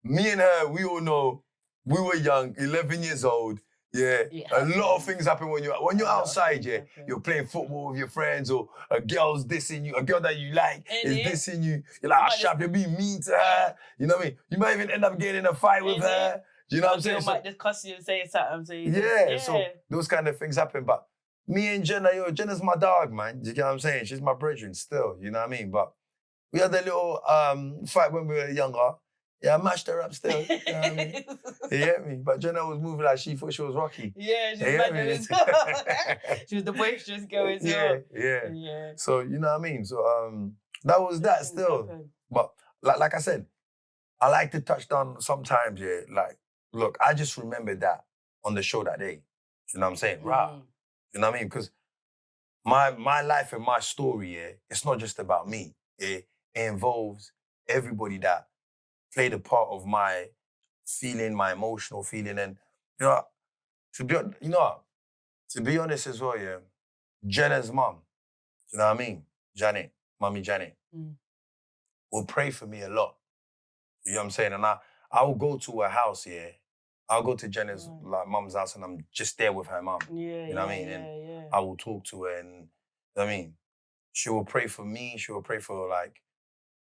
me and her, we all know, we were young, 11 years old. Yeah, a lot of things happen when you're outside, you're playing football with your friends, or a girl's dissing you, a girl that you like is dissing you. You're like, Shab, you're being mean to her. You know what I mean? You might even end up getting in a fight with her. Do you know what I'm saying? You might just cuss you and say something. So those kind of things happen. But me and Jenna, Jenna's my dog, man. Do you get what I'm saying? She's my brethren still, you know what I mean? But we had a little fight when we were younger. Yeah, I mashed her up still. You know what I mean? You get me? But Jenna was moving like she thought she was Rocky. Yeah, she was mad. She was the boisterous girl as well. Yeah. So, you know what I mean? So that was that still. But like I said, I like to touch down sometimes, yeah, like, look, I just remember that on the show that day. You know what I'm saying? Rah. You know what I mean? Because my life and my story, yeah, it's not just about me. It involves everybody that played a part of my feeling, my emotional feeling. And, you know, to be honest as well, yeah, Jenna's mum, you know what I mean? Janet, Mummy Janet, will pray for me a lot. You know what I'm saying? And I will go to her house, yeah. I'll go to Jenna's like mum's house and I'm just there with her mum. Yeah, you know what I mean? And I will talk to her and, you know what I mean? She will pray for me. She will pray for like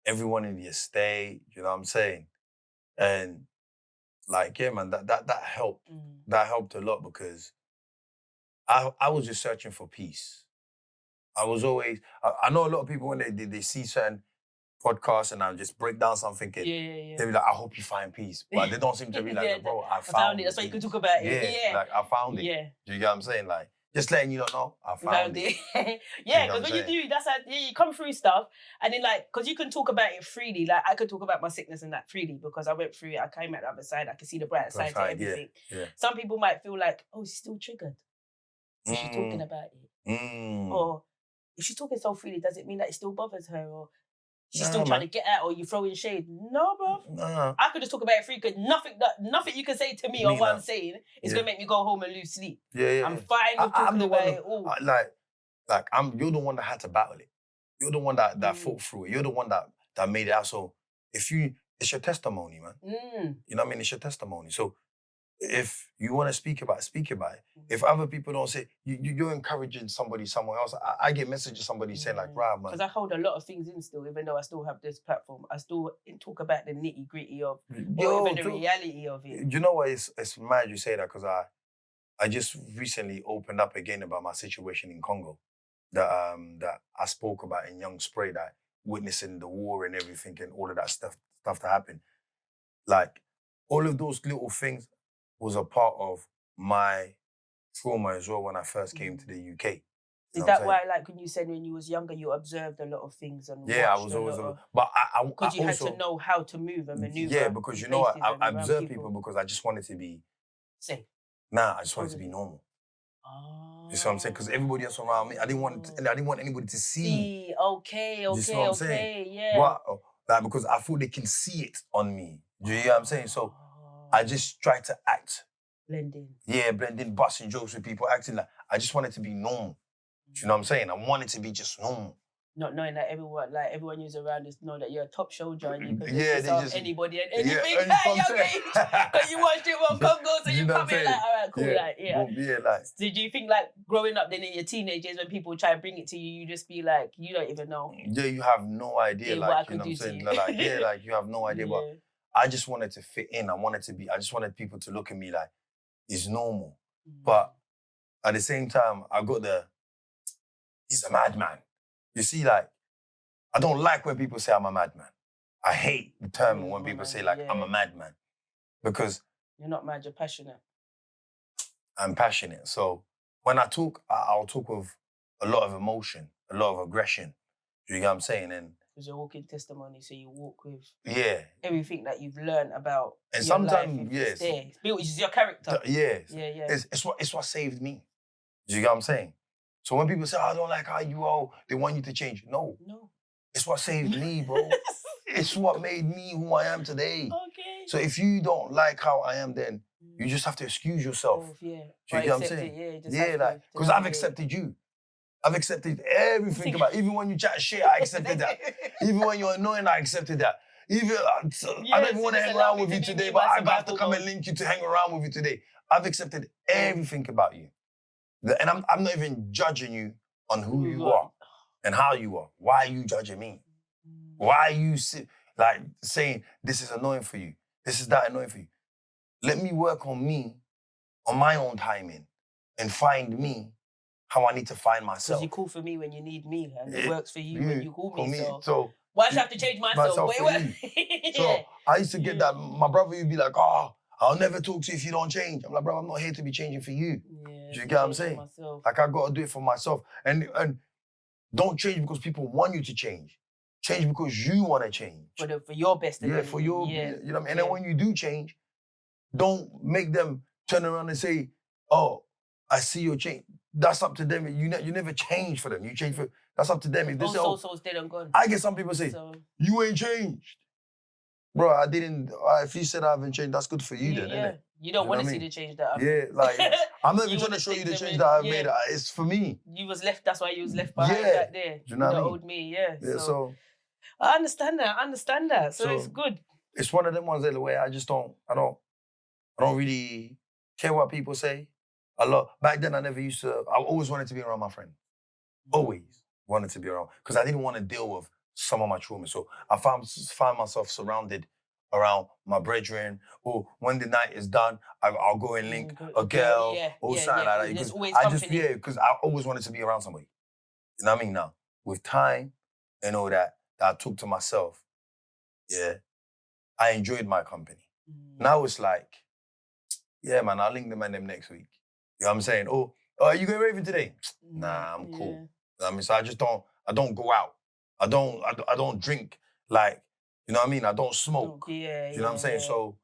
everyone in the estate, you know what I'm saying? And like, yeah, man, that helped. That helped a lot because I was just searching for peace. I was always, I know a lot of people when they see certain podcasts and I just break down something, and they be like, I hope you find peace. But they don't seem to be like, bro, I found it. That's why you can talk about it. Yeah, like I found it. Yeah. Do you get what I'm saying? Like, just letting you know, I found it. Yeah, because when you do, that's how you come through stuff and then like, because you can talk about it freely. Like I could talk about my sickness and that freely because I went through it. I came out the other side. I can see the bright side to everything. Yeah. Some people might feel like, oh, she's still triggered. Is she talking about it? Or if she's talking so freely, does it mean that it still bothers her? Or she's still trying to get out, or you throwing shade? No, bro. I could just talk about it free because nothing you can say to me or what I'm saying is gonna make me go home and lose sleep. I'm fine with talking about it all. You're the one that had to battle it. You're the one that fought through it. You're the one that made it out. So it's your testimony, man. You know what I mean? It's your testimony. So if you want to speak about it. If other people don't say, you're encouraging somebody somewhere else. I get messages somebody saying like, right, man. Because I hold a lot of things in still, even though I still have this platform. I still talk about the nitty gritty of, or even the reality of it. You know what? It's mad you say that because I just recently opened up again about my situation in Congo that I spoke about in Young Spray, that witnessing the war and everything and all of that stuff that happened. Like all of those little things was a part of my trauma as well when I first came to the UK. Is that why, like, when you said when you was younger, you observed a lot of things and I was always, but because you had to know how to move and maneuver. Yeah, because you know what, I observed people because I just wanted to be safe. I just wanted to be normal. You see what I'm saying? Because everybody else around me, I didn't want anybody to see. Okay, you see what I'm saying? Yeah. But, like, because I thought they can see it on me. Do you hear what I'm saying? So I just tried to act. Blend in. Yeah, blend in, busting jokes with people, acting like I just wanted to be normal. Do you know what I'm saying? I wanted to be just normal. Not knowing that everyone who's around us know that you're a top soldier and you can just anybody and anything because you watched it on Congo, so you come in like, all right, cool, Did you think like growing up then in your teenage years when people try to bring it to you, you just be like, you don't even know? Yeah, you have no idea, like, you know what I'm saying? Like you have no idea, but I just wanted to fit in. I just wanted people to look at me like it's normal. But at the same time, I got he's a madman. You see, like, I don't like when people say I'm a madman. I hate the term when people say, like, I'm a madman. Because... You're not mad, you're passionate. I'm passionate. So when I talk, I'll talk with a lot of emotion, a lot of aggression. You know what I'm saying? And because you're walking testimony, so you walk with everything that you've learned about and your sometimes, life. It's there. It's your character. It's what saved me. Do you get what I'm saying? So when people say, I don't like how you are, they want you to change. No. It's what saved me, bro. It's what made me who I am today. Okay. So if you don't like how I am, then you just have to excuse yourself. Do you get what I'm saying? Because I've accepted you. I've accepted everything about even when you chat shit, I accepted that. Even when you're annoying, I accepted that. Even I don't even want to hang around with you today, but I have to come and link you to hang around with you today. I've accepted everything about you. And I'm not even judging you on who you are and how you are. Why are you judging me? Why are you saying this is annoying for you? This is that annoying for you? Let me work on me, on my own timing, and find me how I need to find myself. Because you call for me when you need me, and it works for you when you call me. So why should I have to change myself? So I used to get that. My brother would be like, I'll never talk to you if you don't change. I'm like, bro, I'm not here to be changing for you. Do you get what I'm saying? Like, I got to do it for myself. And don't change because people want you to change. change because you want to change. For your best. Yeah, for your, you know what I mean? And then when you do change, don't make them turn around and say, oh, I see your change. That's up to them. You never change for them. You change for, that's up to them. If they say, soul's dead and gone. I get some people say, you ain't changed. Bro, I didn't, if you said I haven't changed, that's good for you then, innit? You don't want to see the change that I've made. Yeah, like, I'm not even trying to show you the change that I've made. It's for me. You was left, that's why you was left behind back there. Do you know what I mean? Old me, yeah. So I understand that. So it's good. It's one of them ones that way I don't really care what people say. Back then, I always wanted to be around my friend. Always wanted to be around. Because I didn't want to deal with some of my trauma. So I found myself surrounded around my brethren. Or when the night is done, I'll go and link a girl or something like that. Because I always wanted to be around somebody. You know what I mean? Now, with time and all that I took to myself, I enjoyed my company. Now it's like, yeah, man, I'll link the man them next week. You know what I'm saying? Oh, are you going raving today? Nah, I'm cool. You know what I mean? So I don't go out. I don't drink, like, you know what I mean? I don't smoke. You know what I'm saying? So,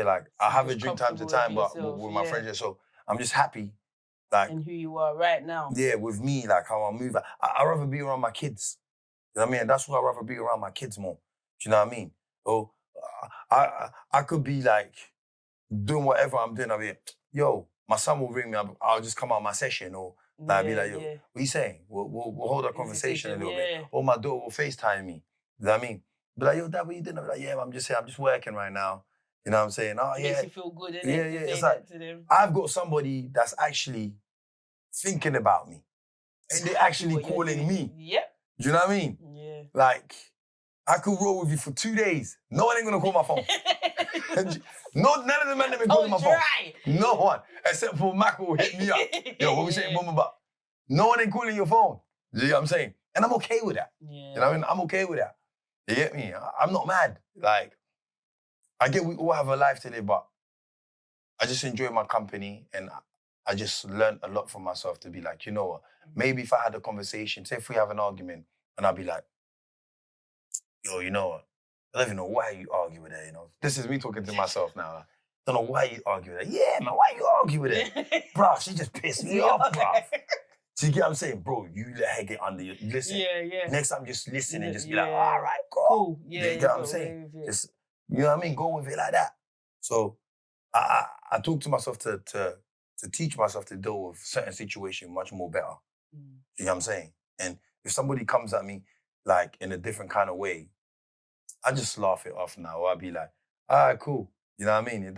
like, I have a drink time to time, but with my friends, so I'm just happy. Like, and who you are right now. Yeah, with me, like how I move. I'd rather be around my kids. You know what I mean? That's why I'd rather be around my kids more. Do you know what I mean? Oh, I could be like doing whatever I'm doing. I'll be, yo, my son will ring me. I'll just come out of my session, or I'll be like, yo, what are you saying? We'll hold a conversation a little bit. Or my daughter will FaceTime me. You know what I mean? Be like, yo, Dad, what you doing? I'll be like, yeah, I'm just working right now. You know what I'm saying? Oh, yeah. Makes you feel good, innit? Yeah. It's like, I've got somebody that's actually thinking about me. And they're actually calling me. Yep. Do you know what I mean? Yeah. Like, I could roll with you for 2 days. No one ain't gonna call my phone. None of the men that been calling my phone. No one. Except for Mac will hit me up. Yo, what we saying, mama, about? No one ain't calling your phone. You know what I'm saying? And I'm okay with that. Yeah. You know what I mean? I'm okay with that. You get me? I'm not mad. Like, I get we all have a life to live, but I just enjoy my company, and I just learned a lot from myself to be like, you know what? Maybe if I had a conversation, say if we have an argument, and I'll be like, yo, you know what? I don't even know why you argue with her, you know? This is me talking to myself now. I don't know why you argue with her. Yeah, man, why you argue with her? Bro, she just pissed me off, bro. So you get what I'm saying? Bro, you let her get under you. Listen. Yeah. Next time, just listen and just be like, all right, cool. Yeah, you get what I'm saying? Just, you know what I mean? Go with it like that. So I talk to myself to teach myself to deal with certain situations much more better. You know what I'm saying? And if somebody comes at me like in a different kind of way, I just laugh it off now. Or I'll be like, all right, cool. You know what I mean?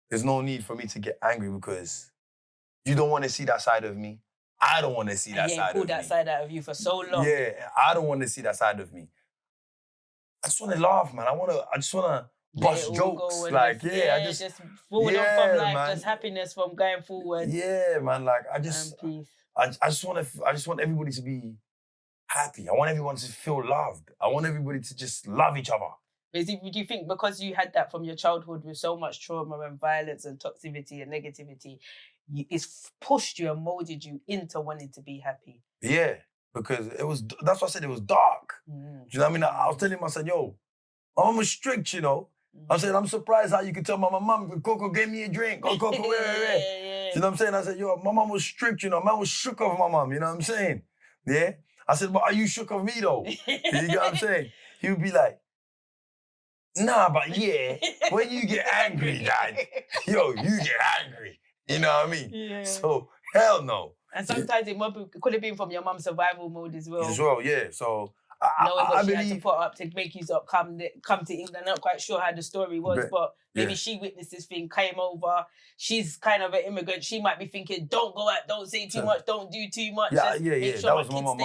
There's no need for me to get angry because you don't want to see that side of me. I don't want to see that side of me. You pulled that side out of you for so long. Yeah, I don't want to see that side of me. I just want to laugh, man. I just want to bust jokes. Like, I just forward on from life, man. Just happiness from going forward. Yeah, man. Like, I just want everybody to be happy. I want everyone to feel loved. I want everybody to just love each other. Do you think because you had that from your childhood with so much trauma and violence and toxicity and negativity, it's pushed you and molded you into wanting to be happy? Yeah, because that's what I said, it was dark. Do you know what I mean? I was telling my son, yo, my mom was strict, you know? I said, I'm surprised how you could tell my mom, Coco gave me a drink. Oh, Coco, where? You know what I'm saying? I said, yo, my mom was strict, you know? Man was shook of my mom, you know what I'm saying? Yeah? I said, but are you shook of me, though? You get what I'm saying? He would be like, nah, but yeah, when you get angry, Dad, yo, you get angry. You know what I mean? Yeah. So, hell no. And sometimes it could have been from your mum's survival mode as well. As well, yeah. So, knowing what she had to put up to make you come to England. I'm not quite sure how the story was, but maybe she witnessed this thing, came over. She's kind of an immigrant. She might be thinking, don't go out, don't say too much, don't do too much. Yeah. Sure that was my mum.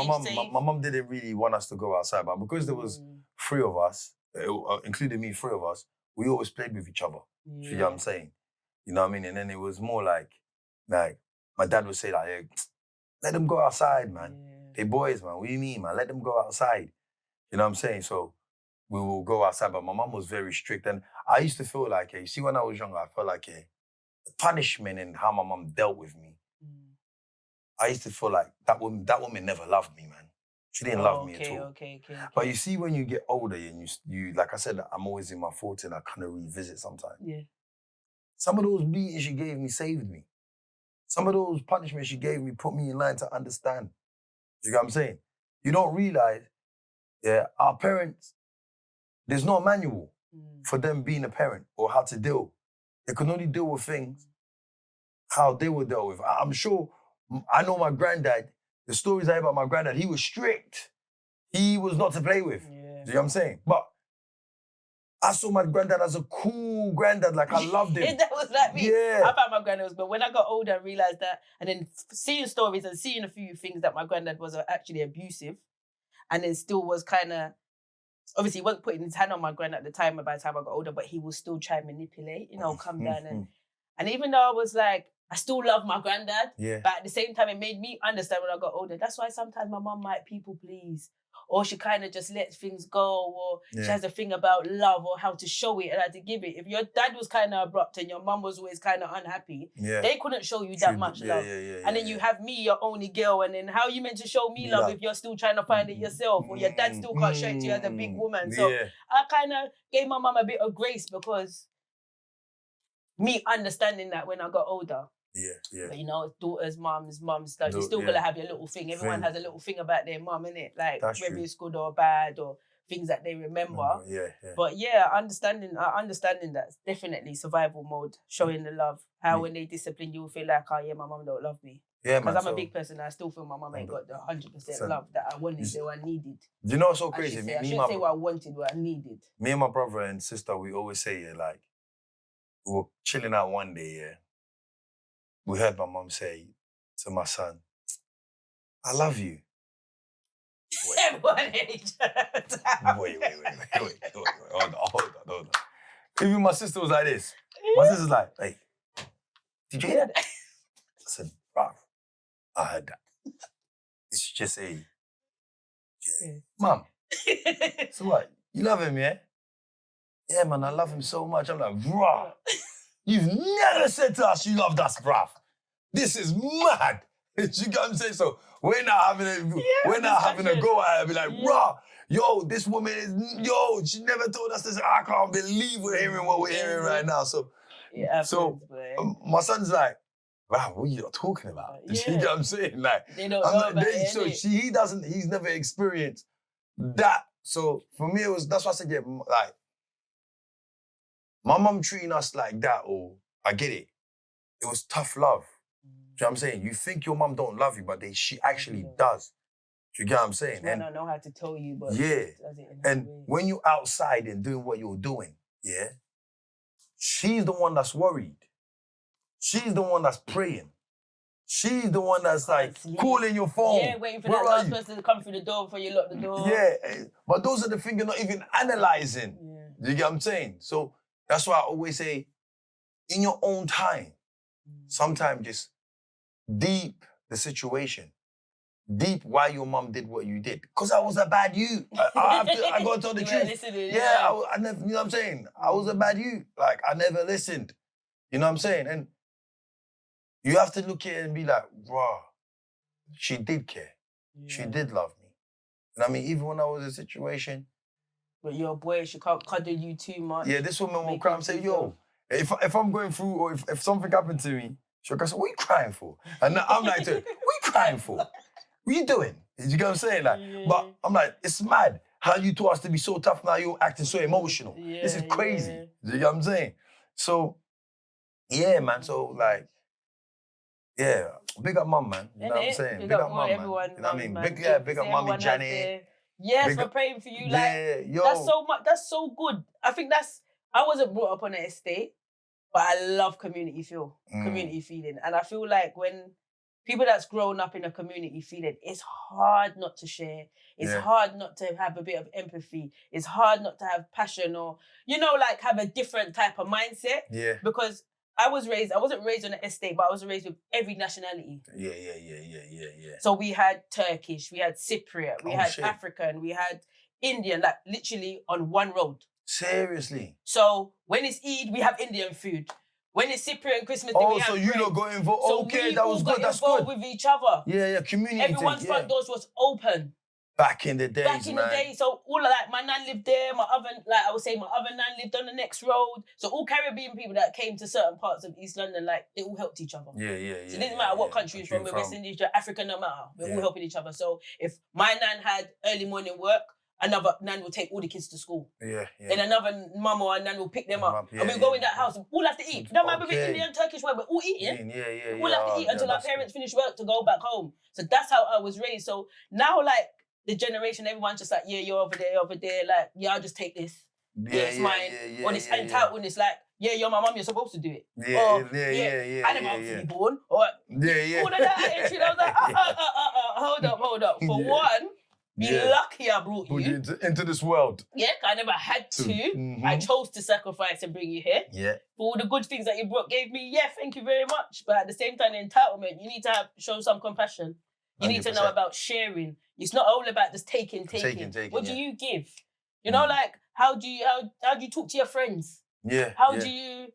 My mum didn't really want us to go outside, but because there was 3 of us, including me, 3 of us, we always played with each other. Yeah. You know what I'm saying? You know what I mean? And then it was more like my dad would say like, hey, let them go outside, man. Yeah. They boys, man. What do you mean, man? Let them go outside. You know what I'm saying? So we will go outside, but my mum was very strict. And I used to feel like, you see, when I was younger, I felt like the punishment and how my mum dealt with me. I used to feel like that woman never loved me, man. She didn't love me at all. Okay. But you see, when you get older and you like I said, I'm always in my 40s and I kind of revisit sometimes. Yeah. Some of those beatings she gave me saved me. Some of those punishments she gave me put me in line to understand. You get what I'm saying? You don't realize, our parents, there's no manual for them being a parent or how to deal. They can only deal with things how they were dealt with. I'm sure, I know my granddad, the stories I hear about my granddad, he was strict. He was not to play with. Yeah. Do you know what I'm saying? But I saw my granddad as a cool granddad, like I loved him. That was like me. Yeah. I found my granddad was, but when I got older, I realised that, and then seeing stories and seeing a few things that my granddad was actually abusive, and then still was kind of, obviously he wasn't putting his hand on my granddad at the time, by the time I got older, but he will still try and manipulate, come down. And even though I was like, I still love my granddad, but at the same time, it made me understand when I got older. That's why sometimes my mum might people please, or she kind of just lets things go, or she has a thing about love or how to show it and how to give it. If your dad was kind of abrupt and your mum was always kind of unhappy, they couldn't show you that much love. And then you have me, your only girl, and then how are you meant to show me love if you're still trying to find it yourself, or your dad still can't show it to you as a big woman? So I kind of gave my mum a bit of grace because me understanding that when I got older. But, daughters, mums, like, you still gotta have your little thing. Everyone has a little thing about their mum, innit? Like, that's whether true. It's good or bad, or things that they remember. But understanding that's definitely survival mode, showing the love. How when they discipline you, feel like, oh yeah, my mum don't love me. Yeah, because I'm a big person, I still feel my mum ain't got the 100% love that I wanted or I needed. Do you know what's so crazy? I shouldn't say what I wanted, what I needed. Me and my brother and sister, we always say, like, we were chilling out one day, we heard my mum say to my son, I love you. Wait. Wait. Hold on. Even my sister was like this. My sister's like, hey, did you hear that? I said, bruv, I heard that. It's just a, Mum, so what? You love him, yeah? Yeah, man, I love him so much. I'm like, bruh, you've never said to us you loved us, bruv. This is mad. You get what I'm saying? So we're not having a go at her. Be like, bruh, yo, this woman is, she never told us this. I can't believe we're hearing what we're hearing right now. So, my son's like, wow, what are you talking about? You get what I'm saying? Like, they don't know about it, so he's never experienced that. So for me, that's why I said, like, my mum treating us like that, or I get it. It was tough love. Do you know what I'm saying? You think your mum don't love you, but she actually does. Do you get what I'm saying? She might not know how to tell you, but and when you're outside and doing what you're doing, she's the one that's worried. She's the one that's praying. She's the one that's like calling your phone. Yeah, waiting for that last person to come through the door before you lock the door. Yeah, but those are the things you're not even analyzing. Do you get what I'm saying? So that's why I always say, in your own time, sometimes just deep the situation. Deep why your mum did what you did. Because I was a bad you. I got to tell the truth. I never, you know what I'm saying? I was a bad you. Like, I never listened. You know what I'm saying? And you have to look at it and be like, wow, she did care. Yeah. She did love me. And I mean, even when I was in a situation. But your boy, she can't cuddle you too much. Yeah, this woman will cry and say, yo, if I'm going through, or if something happened to me, she'll go, what are you crying for? And I'm like, what are you crying for? What are you doing? You get what I'm saying? Like, but I'm like, it's mad how you taught us to be so tough, now you're acting so emotional. This is crazy. You get what I'm saying? So, yeah, man. So, like, big up mum, man. You know what I'm saying? Big up mum, everyone, man. You know what I mean? Big up mummy Janet. Yes, we're praying for you. Like, that's so much. That's so good. I think I wasn't brought up on an estate, but I love community feeling. And I feel like when people that's grown up in a community feeling, it's hard not to share. It's hard not to have a bit of empathy. It's hard not to have passion, or, like, have a different type of mindset. Yeah. Because I wasn't raised on an estate, but I was raised with every nationality. Yeah. So we had Turkish, we had Cypriot, we had African, we had Indian, like literally on one road. Seriously? So when it's Eid, we have Indian food. When it's Cypriot Christmas Day, we have so you lot got involved. So okay, that was good. That's good. With each other. Yeah, community. Everyone's front doors was open. Back in the days, Back in the day, so all of like my nan lived there, my other nan lived on the next road. So all Caribbean people that came to certain parts of East London, like they all helped each other. Yeah. So it didn't matter what country you're from, we're West Indies, you're African, no matter. We're all helping each other. So if my nan had early morning work, another nan will take all the kids to school. Yeah. Then another mum or a nan will pick them up. And we go in that house, all have to eat. Don't matter if we're Indian, Turkish, we're all eating. We all have to eat until our parents finish work to go back home. So that's how I was raised. So now, like, the generation, everyone's just like, yeah, you're over there. Like, yeah, I'll just take this. It's mine. Or this entitlement, like, yeah, you're my mum, you're supposed to do it. I never have to be born. Or all of that attitude. I was like, hold up. For one, be lucky I brought you into this world. Yeah, I never had to. I chose to sacrifice and bring you here. Yeah. For all the good things that you gave me, yeah, thank you very much. But at the same time, the entitlement, you need to show some compassion. You 100%. Need to know about sharing. It's not all about just taking. What do you give? You know, like how do you talk to your friends? Yeah. How do you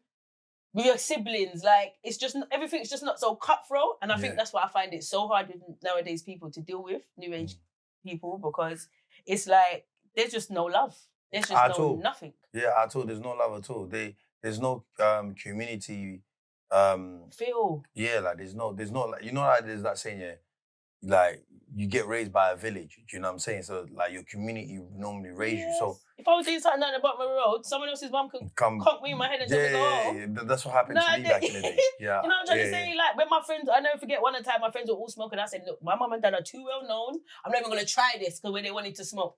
with your siblings? Like it's just everything's just not so cutthroat. And I think that's why I find it so hard with nowadays people to deal with, new age people, because it's like there's just no love. There's just nothing. Yeah, at all. There's no love at all. There's no community feel. Yeah, like there's no like, you know, like there's that saying, like you get raised by a village, you know what I'm saying? So like your community normally raise you. So if I was doing something down the bottom of the road, someone else's mum could conk me in my head and tell me to go. That's what happened to me back in the day. Yeah. You know what I'm trying to say? Like when my friends, I never forget one time my friends were all smoking. I said, look, my mum and dad are too well known. I'm not even gonna try this because when they wanted to smoke,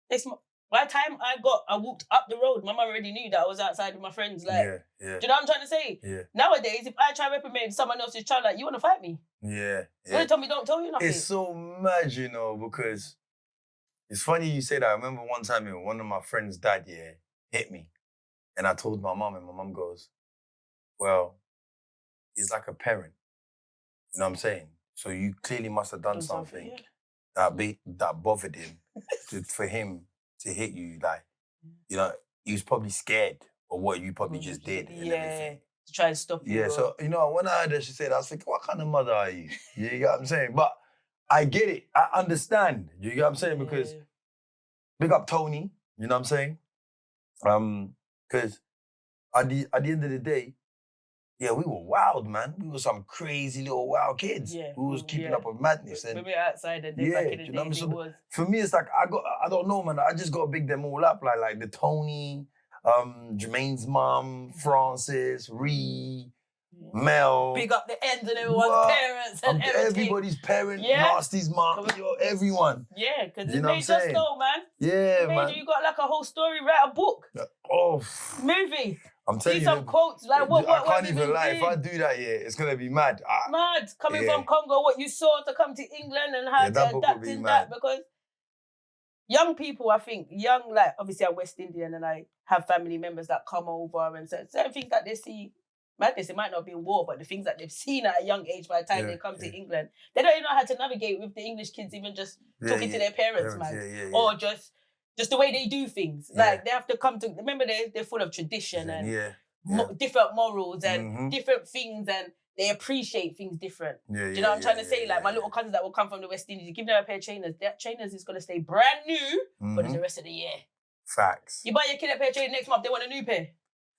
they smoke. By the time I walked up the road, my mum already knew that I was outside with my friends. Like, do you know what I'm trying to say? Yeah. Nowadays, if I try to reprimand someone else's child, like, you want to fight me? Yeah. They tell me, don't tell you nothing. It's so mad, you know, because it's funny you say that. I remember one time, one of my friends' dad, hit me. And I told my mum, and my mum goes, well, he's like a parent. You know what I'm saying? So you clearly must have done something that bothered him for him to hit you, like, you know, he was probably scared of what you probably just did and everything. To try and stop you. Yeah, so, you know, when I heard her, she said, I was thinking, what kind of mother are you? You get what I'm saying? But I get it. I understand. You get what I'm saying? Because big up Tony, you know what I'm saying? Because at the end of the day, we were wild, man. We were some crazy little wild kids. Yeah. We was keeping up with madness. And we were outside and then back in the day, it was... For me, it's like, I don't know, man. I just got to big them all up. Like the Tony, Jermaine's mum, Francis, Ree, Mel. Big up the ends and everyone's parents and everything. Everybody's parent, Nasty's mom, everyone. Yeah, because it made us know, man. Yeah, man. You got like a whole story, write a book. Movie. I'm telling you. Some quotes, like what I can't even lie. If I do that, it's going to be mad. Mad. Coming from Congo, what you saw to come to England and how to adapt in that. Because young people, I think, like, obviously I'm West Indian and I have family members that come over and certain things that they see, madness, it might not be war, but the things that they've seen at a young age by the time they come to England, they don't even know how to navigate with the English kids, even just talking to their parents, man. Or just the way they do things. Like, they have to come to... Remember, they're full of tradition and different morals and different things, and they appreciate things different. Do you know what I'm trying to say? Like, my little cousins that will come from the West Indies, you give them a pair of trainers, that trainers is going to stay brand new for the rest of the year. Facts. You buy your kid a pair of trainers, next month they want a new pair.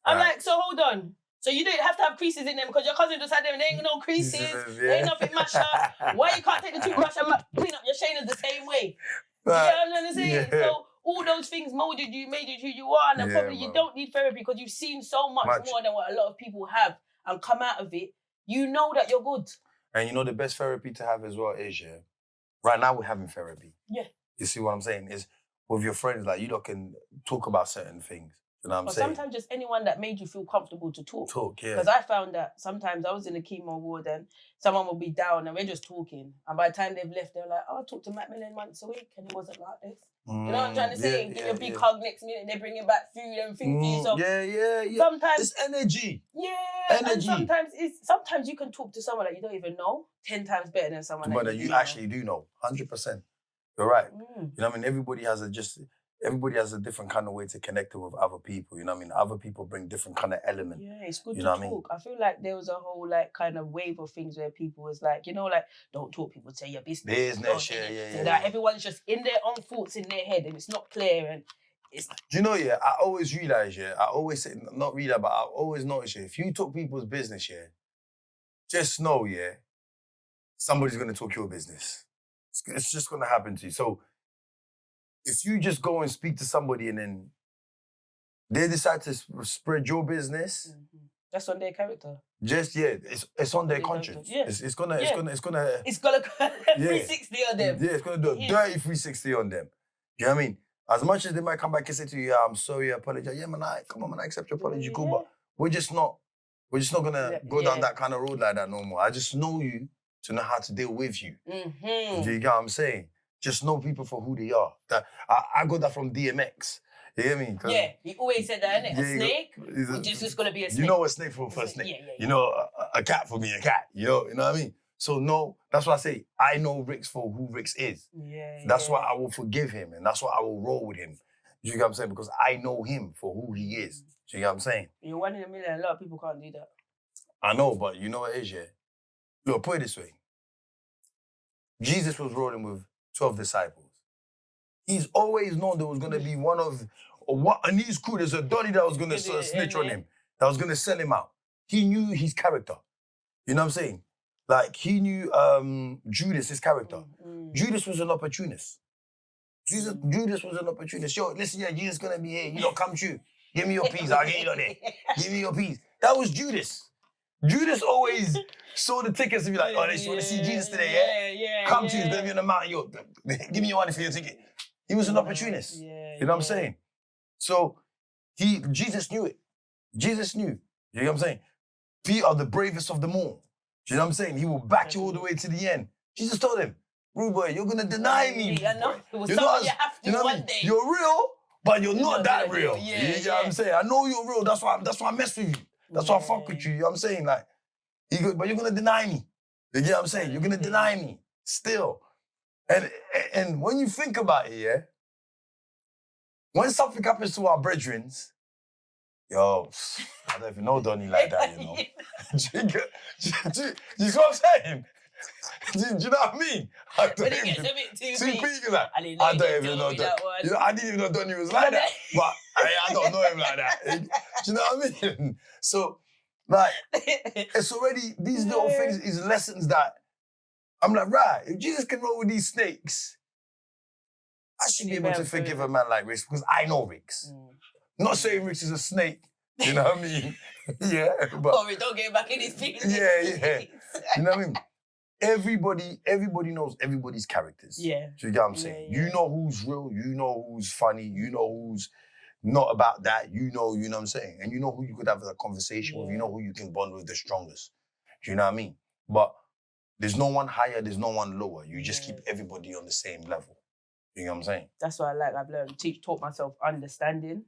I'm like, so hold on. So you don't have to have creases in them because your cousin just had them and they ain't no creases, they ain't nothing mashed up. Why you can't take the toothbrush and clean up your trainers the same way? You know what I'm trying to say? So all those things molded you, made you who you are, and probably you don't need therapy because you've seen so much more than what a lot of people have and come out of it. You know that you're good. And you know the best therapy to have as well is, right now we're having therapy. Yeah. You see what I'm saying? Is with your friends, like, you lot can talk about certain things. You know what I'm saying? Sometimes just anyone that made you feel comfortable to talk. Yeah. Because I found that sometimes I was in the chemo ward and someone will be down and we're just talking. And by the time they've left, they're like, I talk to Macmillan once a week and it wasn't like this. You know what I'm trying to say? Give you a big hug next minute, they're bringing back food and things for you. So sometimes... It's energy. Yeah. Energy. And sometimes you can talk to someone that you don't even know 10 times better than someone that you actually do know. 100%. You're right. You know what I mean? Everybody has everybody has a different kind of way to connect with other people. You know what I mean? Other people bring different kind of element. Yeah, it's good You to know talk. what I mean? I feel like there was a whole like kind of wave of things where people was like, you know, like don't talk, people say your business. Business, Don't yeah. say that. Everyone's just in their own thoughts in their head and it's not clear and it's. Do you know, yeah, I always realize, yeah, I always say, not realize, but I always notice, yeah, if you talk people's business, yeah, just know, yeah, somebody's going to talk your business. It's just going to happen to you. So if you just go and speak to somebody and then they decide to spread your business, that's on their character. Just it's on their conscience. Yeah. It's gonna 360 on them. Yeah, it's gonna do a dirty 360 on them. You know what I mean? As much as they might come back and say to you, yeah, I'm sorry, I apologize. Yeah, man, come on, man, I accept your apology, cool, but we're just not gonna go down that kind of road like that no more. I just know you to know how to deal with you. Do you get what I'm saying? Just know people for who they are. That I got that from DMX. You hear me? Yeah, he always said that, innit? A snake, it's just gonna be a snake. You know a snake for a snake. You know a cat for me, a cat. You know what I mean? So no, that's why I say I know Ricks for who Ricks is. That's why I will forgive him and that's why I will roll with him. Do you get what I'm saying? Because I know him for who he is. Do you get what I'm saying? You're 1 in a million. A lot of people can't do that. I know, but you know what it is, yeah? Look, put it this way. Jesus was rolling with 12 disciples. He's always known there was going to be one of, and his crew, there's a Donny that was going to snitch on him, that was going to sell him out. He knew his character. You know what I'm saying? Like, he knew Judas, his character. Judas was an opportunist. Judas was an opportunist. Yo, listen, yeah, Jesus going to be here. You know, come true. Give me your piece. I'll get you on there. Give me your piece. That was Judas. Judas always saw the tickets and be like, oh, they want to see Jesus today, yeah? Come to, he's going to be on the mountain. Yo, give me your money for your ticket. He was an opportunist. You know what I'm saying? So Jesus knew it. Jesus knew. You know what I'm saying? Peter, the bravest of them all. You know what I'm saying? He will back you all the way to the end. Jesus told him, rude boy, you're going to deny me. I know. It was something you have to one day. You're real, but you're not that real. You know what I'm saying? I know you're real. That's why I mess with you. That's why I fuck with you. You know what I'm saying? Like, but you're going to deny me. You know what I'm saying? You're going to deny me still. And when you think about it, yeah, when something happens to our brethren, yo, I don't even know Donny like that, you know. Do you know what I'm saying? Do you know what I mean? When it gets a bit too big, like, I don't even know Donny. You know, I didn't even know Donny was like that, but I don't know him like that. Do you know what I mean? So, like, it's already, these little things is lessons that I'm like, right, if Jesus can roll with these snakes, I should be able to forgive a man like Ricks because I know Ricks. Not saying Ricks is a snake, you know what I mean? Yeah, but... Sorry, don't get back in his feelings. Yeah. You know what I mean? Everybody knows everybody's characters. Yeah. Do you get what I'm saying? You know who's real, you know who's funny, you know who's not about that, you know what I'm saying? And you know who you could have a conversation with, you know who you can bond with the strongest. Do you know what I mean? But there's no one higher, there's no one lower. You just keep everybody on the same level. You know what I'm saying? That's what I've learned, taught myself understanding.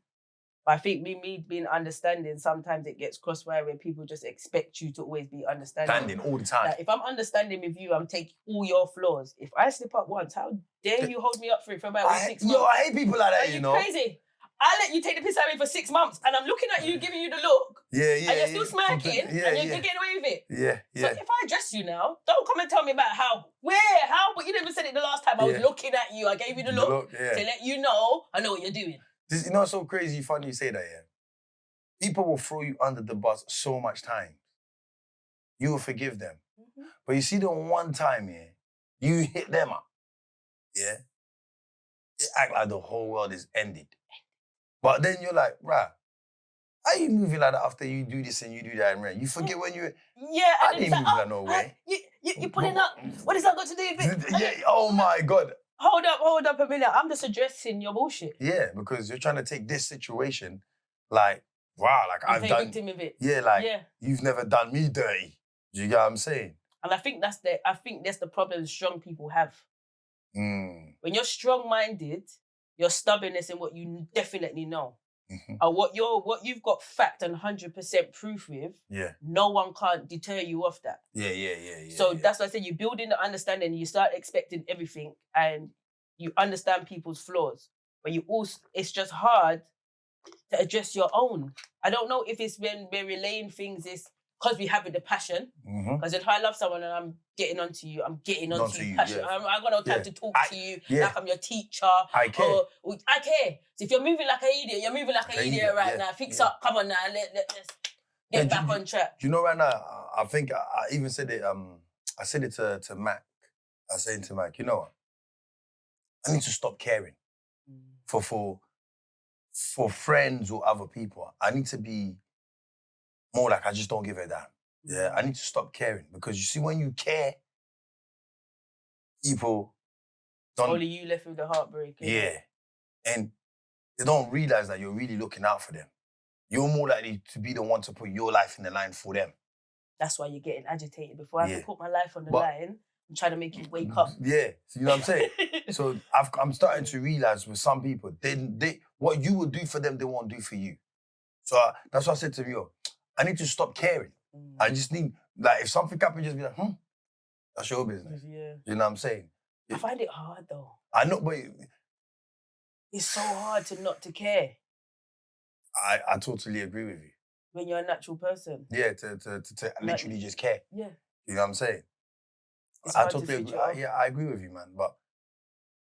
But I think me being understanding, sometimes it gets crosswire where people just expect you to always be understanding. Standing all the time. Like, if I'm understanding with you, I'm taking all your flaws. If I slip up once, how dare you hold me up for it for about 6 months? Yo, I hate people like that, you know? Crazy. I let you take the piss out of me for 6 months and I'm looking at you, giving you the look. And you're still smirking and you're getting away with it. So if I address you now, don't come and tell me about how, but you never said it the last time. I was looking at you. I gave you the look to let you know I know what you're doing. You know, it's so crazy, funny you say that, yeah? People will throw you under the bus so much time. You will forgive them. But you see them one time, you hit them up. Yeah? They act like the whole world is ended. But then you're like, right, how are you moving like that after you do this and you do that? And you forget when you... I didn't move that no way. You putting up... What has that got to do with it? Oh my God. Hold up a minute. I'm just addressing your bullshit. Yeah, because you're trying to take this situation like, wow, like I've done... victim of it. Yeah, like, you've never done me dirty. Do you get what I'm saying? And I think that's the problem strong people have. When you're strong-minded, your stubbornness in what you definitely know. And what you've got fact and 100% proof with, no one can't deter you off that. So that's why I say you build in the understanding, you start expecting everything and you understand people's flaws. but you also, it's just hard to address your own. I don't know if it's when we're relaying things, it's because we have the passion. Because if I love someone and I'm getting onto you, I'm getting onto you passion. Yeah. I got no time to talk to you like I'm your teacher. I care. I care. So if you're moving like an idiot, you're moving like an idiot right now. Fix up. Come on now. Let's get back on track. Do you know right now, I think I even said it, I said it to Mac. I said to Mac, you know what? I need to stop caring for friends or other people. I need to be more like I just don't give a damn. Yeah, I need to stop caring because you see, when you care, people don't. Only you left with the heartbreak. Yeah, and they don't realize that you're really looking out for them. You're more likely to be the one to put your life in the line for them. That's why you're getting agitated. Before I can put my life on the line, I'm trying to make you wake up. Yeah, so you know what I'm saying? So I'm starting to realize with some people, they what you would do for them, they won't do for you. So that's what I said to him, yo, I need to stop caring. I just need, like, if something happens, just be like, that's your business. Yeah. You know what I'm saying? I find it hard though. I know, but it's so hard to not to care. I totally agree with you. When you're a natural person. Yeah, to literally just care. Yeah. You know what I'm saying? It's I hard totally to agree. switch it Yeah, I agree with you, man. But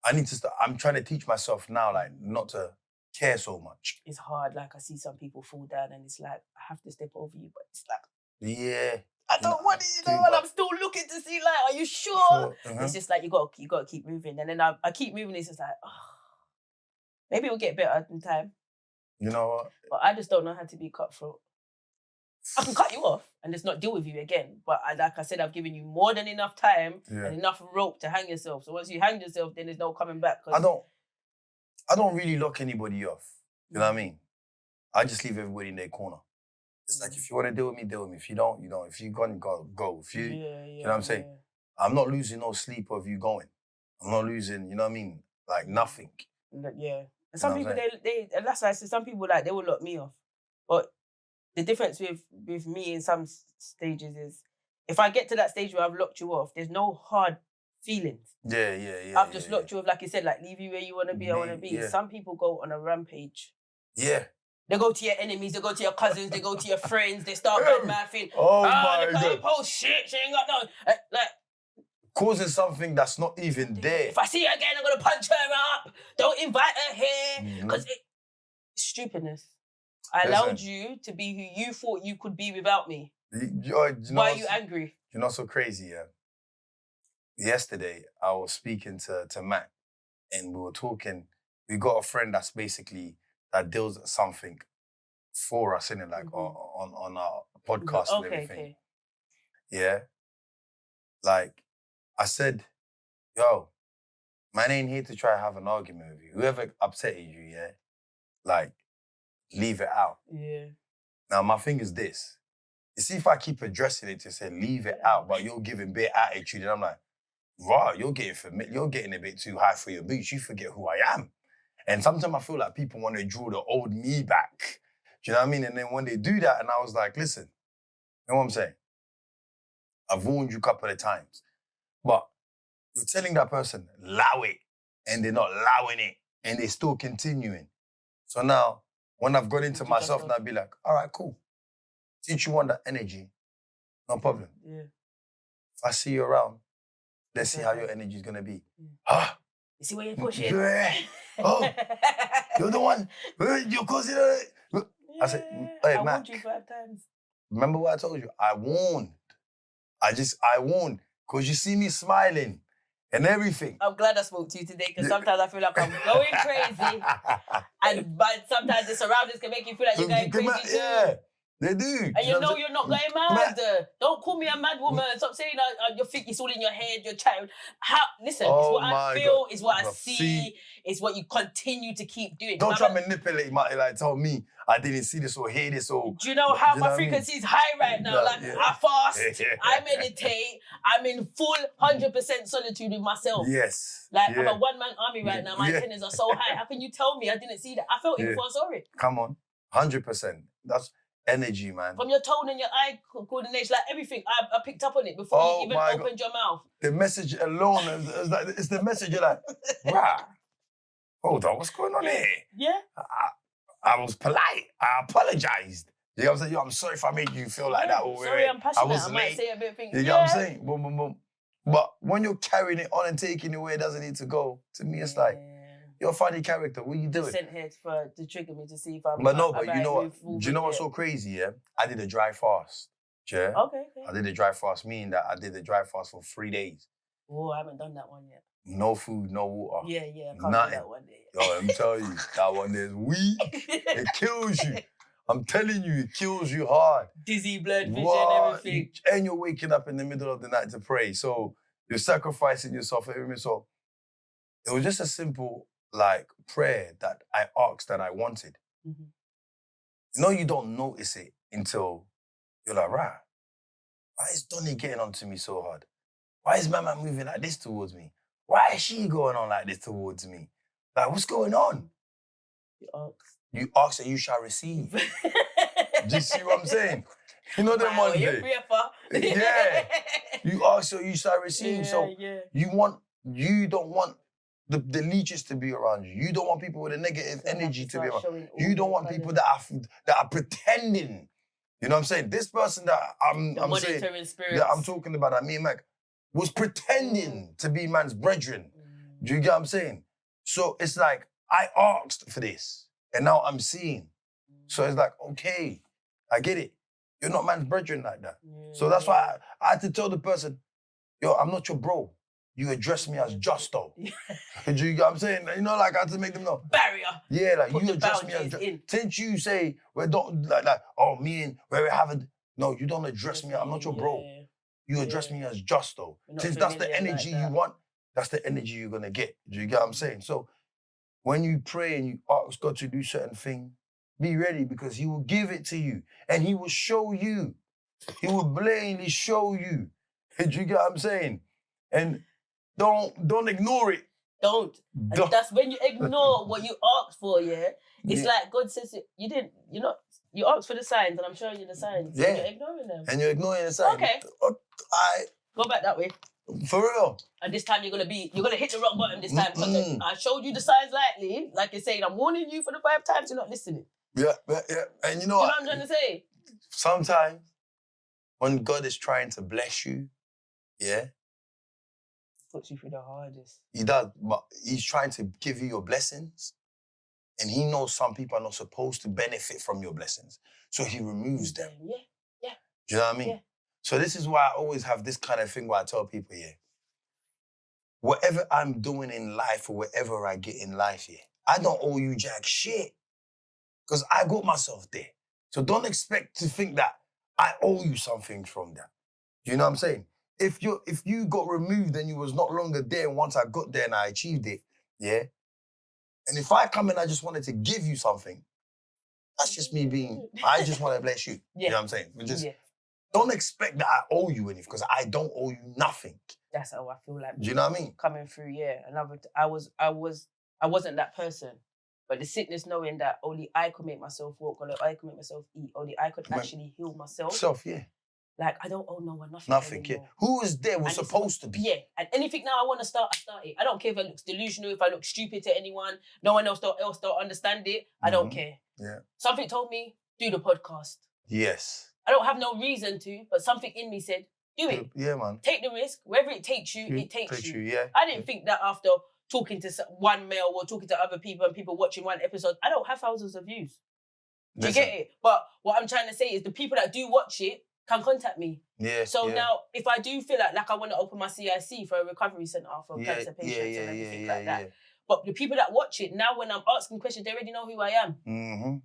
I need to start. I'm trying to teach myself now, like, not to care so much. It's hard. Like, I see some people fall down and it's like, I have to step over you, but it's like, yeah, I don't want it, you know, and I'm still looking to see, like, are you sure? It's just like, you got to keep moving. And then I keep moving, it's just like, maybe it'll get better in time. You know what? But I just don't know how to be cutthroat. I can cut you off and just not deal with you again. But like I said, I've given you more than enough time and enough rope to hang yourself. So once you hang yourself, then there's no coming back. I don't really lock anybody off. You know what I mean? I just leave everybody in their corner. It's like, if you want to deal with me, deal with me. If you don't, you don't. If you go, go. If you, you know what I'm saying? I'm not losing no sleep of you going. I'm not losing, you know what I mean? Like, nothing. Yeah. And some people, and that's why I said, some people, like, they will lock me off. But the difference with me in some stages is, if I get to that stage where I've locked you off, there's no hard feelings. Yeah. I've just locked you off, like you said, like, leave you where you want to be, I want to be. Yeah. Some people go on a rampage. Yeah. They go to your enemies, they go to your cousins, they go to your friends, they start bad-mouthing. Oh my God. Oh shit, she ain't got no... Like, causing something that's not even there. if I see her again, I'm going to punch her up. Don't invite her here. Because it's stupidness. I allowed you to be who you thought you could be without me. Why are you angry? You know what's so crazy, yeah? Yesterday, I was speaking to Matt, and we were talking. We got a friend that's basically, that deals something for us, innit? Like, on our podcast and everything. Okay. Yeah? Like, I said, yo, man ain't here to try to have an argument with you. Whoever upsetted you, yeah? Like, leave it out. Yeah. Now, my thing is this. You see, if I keep addressing it to say, leave it out, but you're giving bit attitude, and I'm like, right, you're getting a bit too high for your boots. You forget who I am. And sometimes I feel like people want to draw the old me back. Do you know what I mean? And then when they do that, and I was like, listen, you know what I'm saying? I've warned you a couple of times. But you're telling that person, allow it, and they're not allowing it, and they're still continuing. So now, when I've got into myself, and I'd be like, all right, cool. Since you want that energy, no problem. Yeah. If I see you around, let's see how your energy is going to be. You see where you're pushing? Oh, you're the one. You're causing it. I said, hey, I Mac. warned you 5 times. Remember what I told you? I warned. I warned. Because you see me smiling and everything. I'm glad I spoke to you today, because sometimes I feel like I'm going crazy. But sometimes the surroundings can make you feel like you're going crazy too. Yeah, they do. And you know you're not going mad. Don't call me a mad woman. Stop saying you think it's all in your head, your child. Listen, it's what I feel, it's what I see, it's what you continue to keep doing. Don't try to manipulate my, like, tell me I didn't see this or hear this or... Do you know how my frequency is high right now? I fast, I meditate, I'm in full 100% solitude with myself. Yes. Like, I'm a one-man army right now. My antennas are so high. How can you tell me I didn't see that? I felt it before I saw it. Come on. 100%. That's energy, man. From your tone and your eye coordination, like everything, I picked up on it before you even opened your mouth. The message alone, it's the message, you're like, rah. hold on, what's going on here? Yeah. I was polite. I apologized. You know what I'm saying? Yo, I'm sorry if I made you feel like that. Or Sorry, I'm passionate. was I late. might say a bit of things. You know what I'm saying? Boom, boom, boom. But when you're carrying it on and taking it where it doesn't need to go, to me, it's like, you're a funny character. What are you doing? Sent here to trigger me to see if I'm. But you know what? Do you know what's so crazy? Yeah, I did a dry fast. Yeah. Okay. I did a dry fast, meaning that I did a dry fast for 3 days. Oh, I haven't done that one yet. No food, no water. Yeah, I can't do that one day. Yo, let me tell you, that one is weak. It kills you. I'm telling you, it kills you hard. Dizzy, blood vision, everything. And you're waking up in the middle of the night to pray. So you're sacrificing yourself for everything. So it was just a simple prayer that I asked that I wanted. Mm-hmm. You know, you don't notice it until you're like, right, why is Donnie getting onto me so hard? Why is Mama moving like this towards me? Why is she going on like this towards me? Like, what's going on? You ask and you shall receive. Do you see what I'm saying? You know them ones there? Yeah. You ask so you shall receive. You don't want the leeches to be around you. You don't want people with a negative energy to be around. You don't want people that are pretending. You know what I'm saying? This person that I'm saying that I'm talking about, that me and Mac, was pretending to be man's brethren. Do you get what I'm saying? So it's like, I asked for this, and now I'm seeing. So it's like, okay, I get it. You're not man's brethren like that. So that's why I had to tell the person, yo, I'm not your bro. You address me as Justo. Do you get what I'm saying? You know, like I had to make them know. Barrier. Yeah, like you address me as Justo. Since you say, we don't, oh, me and where we haven't, no, you don't address me, I'm not your bro. You address me as Justo. Since that's the energy you want, that's the energy you're going to get. Do you get what I'm saying? So when you pray and you ask God to do certain things, be ready because he will give it to you and he will show you. He will blatantly show you. Do you get what I'm saying? And don't ignore it. Don't. And that's when you ignore what you asked for, It's like God says, you asked for the signs and I'm showing you the signs. Yeah. And you're ignoring them. And you're ignoring the signs. Okay. Go back that way. For real. And this time you're gonna hit the rock bottom this time because I showed you the signs lightly, like you're saying, I'm warning you for the 5 times you're not listening. Yeah. And you know what? I'm trying to say? Sometimes when God is trying to bless you, puts you through the hardest. He does, but he's trying to give you your blessings. And he knows some people are not supposed to benefit from your blessings. So he removes them. Yeah. Do you know what I mean? Yeah. So this is why I always have this kind of thing where I tell people, whatever I'm doing in life or whatever I get in life, I don't owe you jack shit. Because I got myself there. So don't expect to think that I owe you something from that. You know what I'm saying? If you got removed and you was not longer there, and once I got there and I achieved it, and if I come and I just wanted to give you something, that's just me being, I just want to bless you. You know what I'm saying? Don't expect that I owe you anything, because I don't owe you nothing. That's how I feel like. Do you know what I mean? Coming through, I wasn't that person. But the sickness knowing that only I could make myself walk, only I could make myself eat, only I could actually heal myself. Like, I don't owe no one nothing. Nothing, Who was there was supposed to be. Yeah, and anything now I want to start, I start it. I don't care if it looks delusional, if I look stupid to anyone, no one else don't understand it. I don't care. Yeah. Something told me, do the podcast. Yes. I don't have no reason to, but something in me said, do it. Yeah, man. Take the risk. Wherever it takes you, it takes you. Yeah. I didn't think that after talking to one male or talking to other people and people watching one episode, I don't have thousands of views. Do you get it? But what I'm trying to say is the people that do watch it can contact me. Yeah. So now, if I do feel like I want to open my CIC for a recovery centre for cancer patients and everything like that, but the people that watch it, now when I'm asking questions, they already know who I am.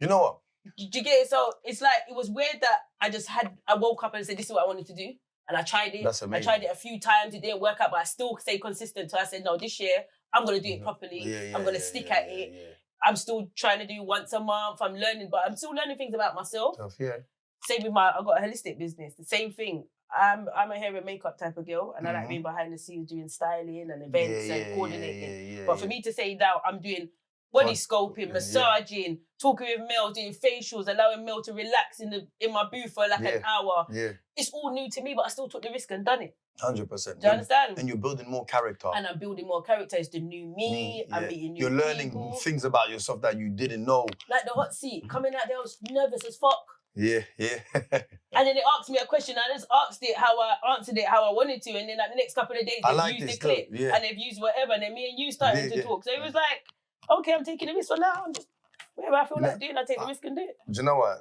You know what? Do you get it? So it's like, it was weird that I woke up and said, this is what I wanted to do. And I tried it. That's amazing. I tried it a few times. It didn't work out, but I still stayed consistent. So I said, no, this year, I'm going to do it properly. I'm going to stick at it. Yeah. I'm still trying to do once a month. I'm learning, but I'm still learning things about myself. Same with I got a holistic business. The same thing. I'm a hair and makeup type of girl, and I like being behind the scenes doing styling and events and coordinating. But for me to say now I'm doing body scoping, massaging, talking with Mel, doing facials, allowing Mel to relax in my booth for like an hour. Yeah. It's all new to me, but I still took the risk and done it. 100%. Do you understand? And you're building more character. And I'm building more character. It's the new me. I'm meeting new people. You're learning things about yourself that you didn't know. Like the hot seat, coming out there, I was nervous as fuck. Yeah. And then they asked me a question. I just answered it how I wanted to. And then like the next couple of days, they've used the clip. Yeah. And they've used whatever. And then me and you started to talk. So it was like, okay, I'm taking the risk for now. I'm just, whatever I feel like doing, I take the risk and do it. Do you know what?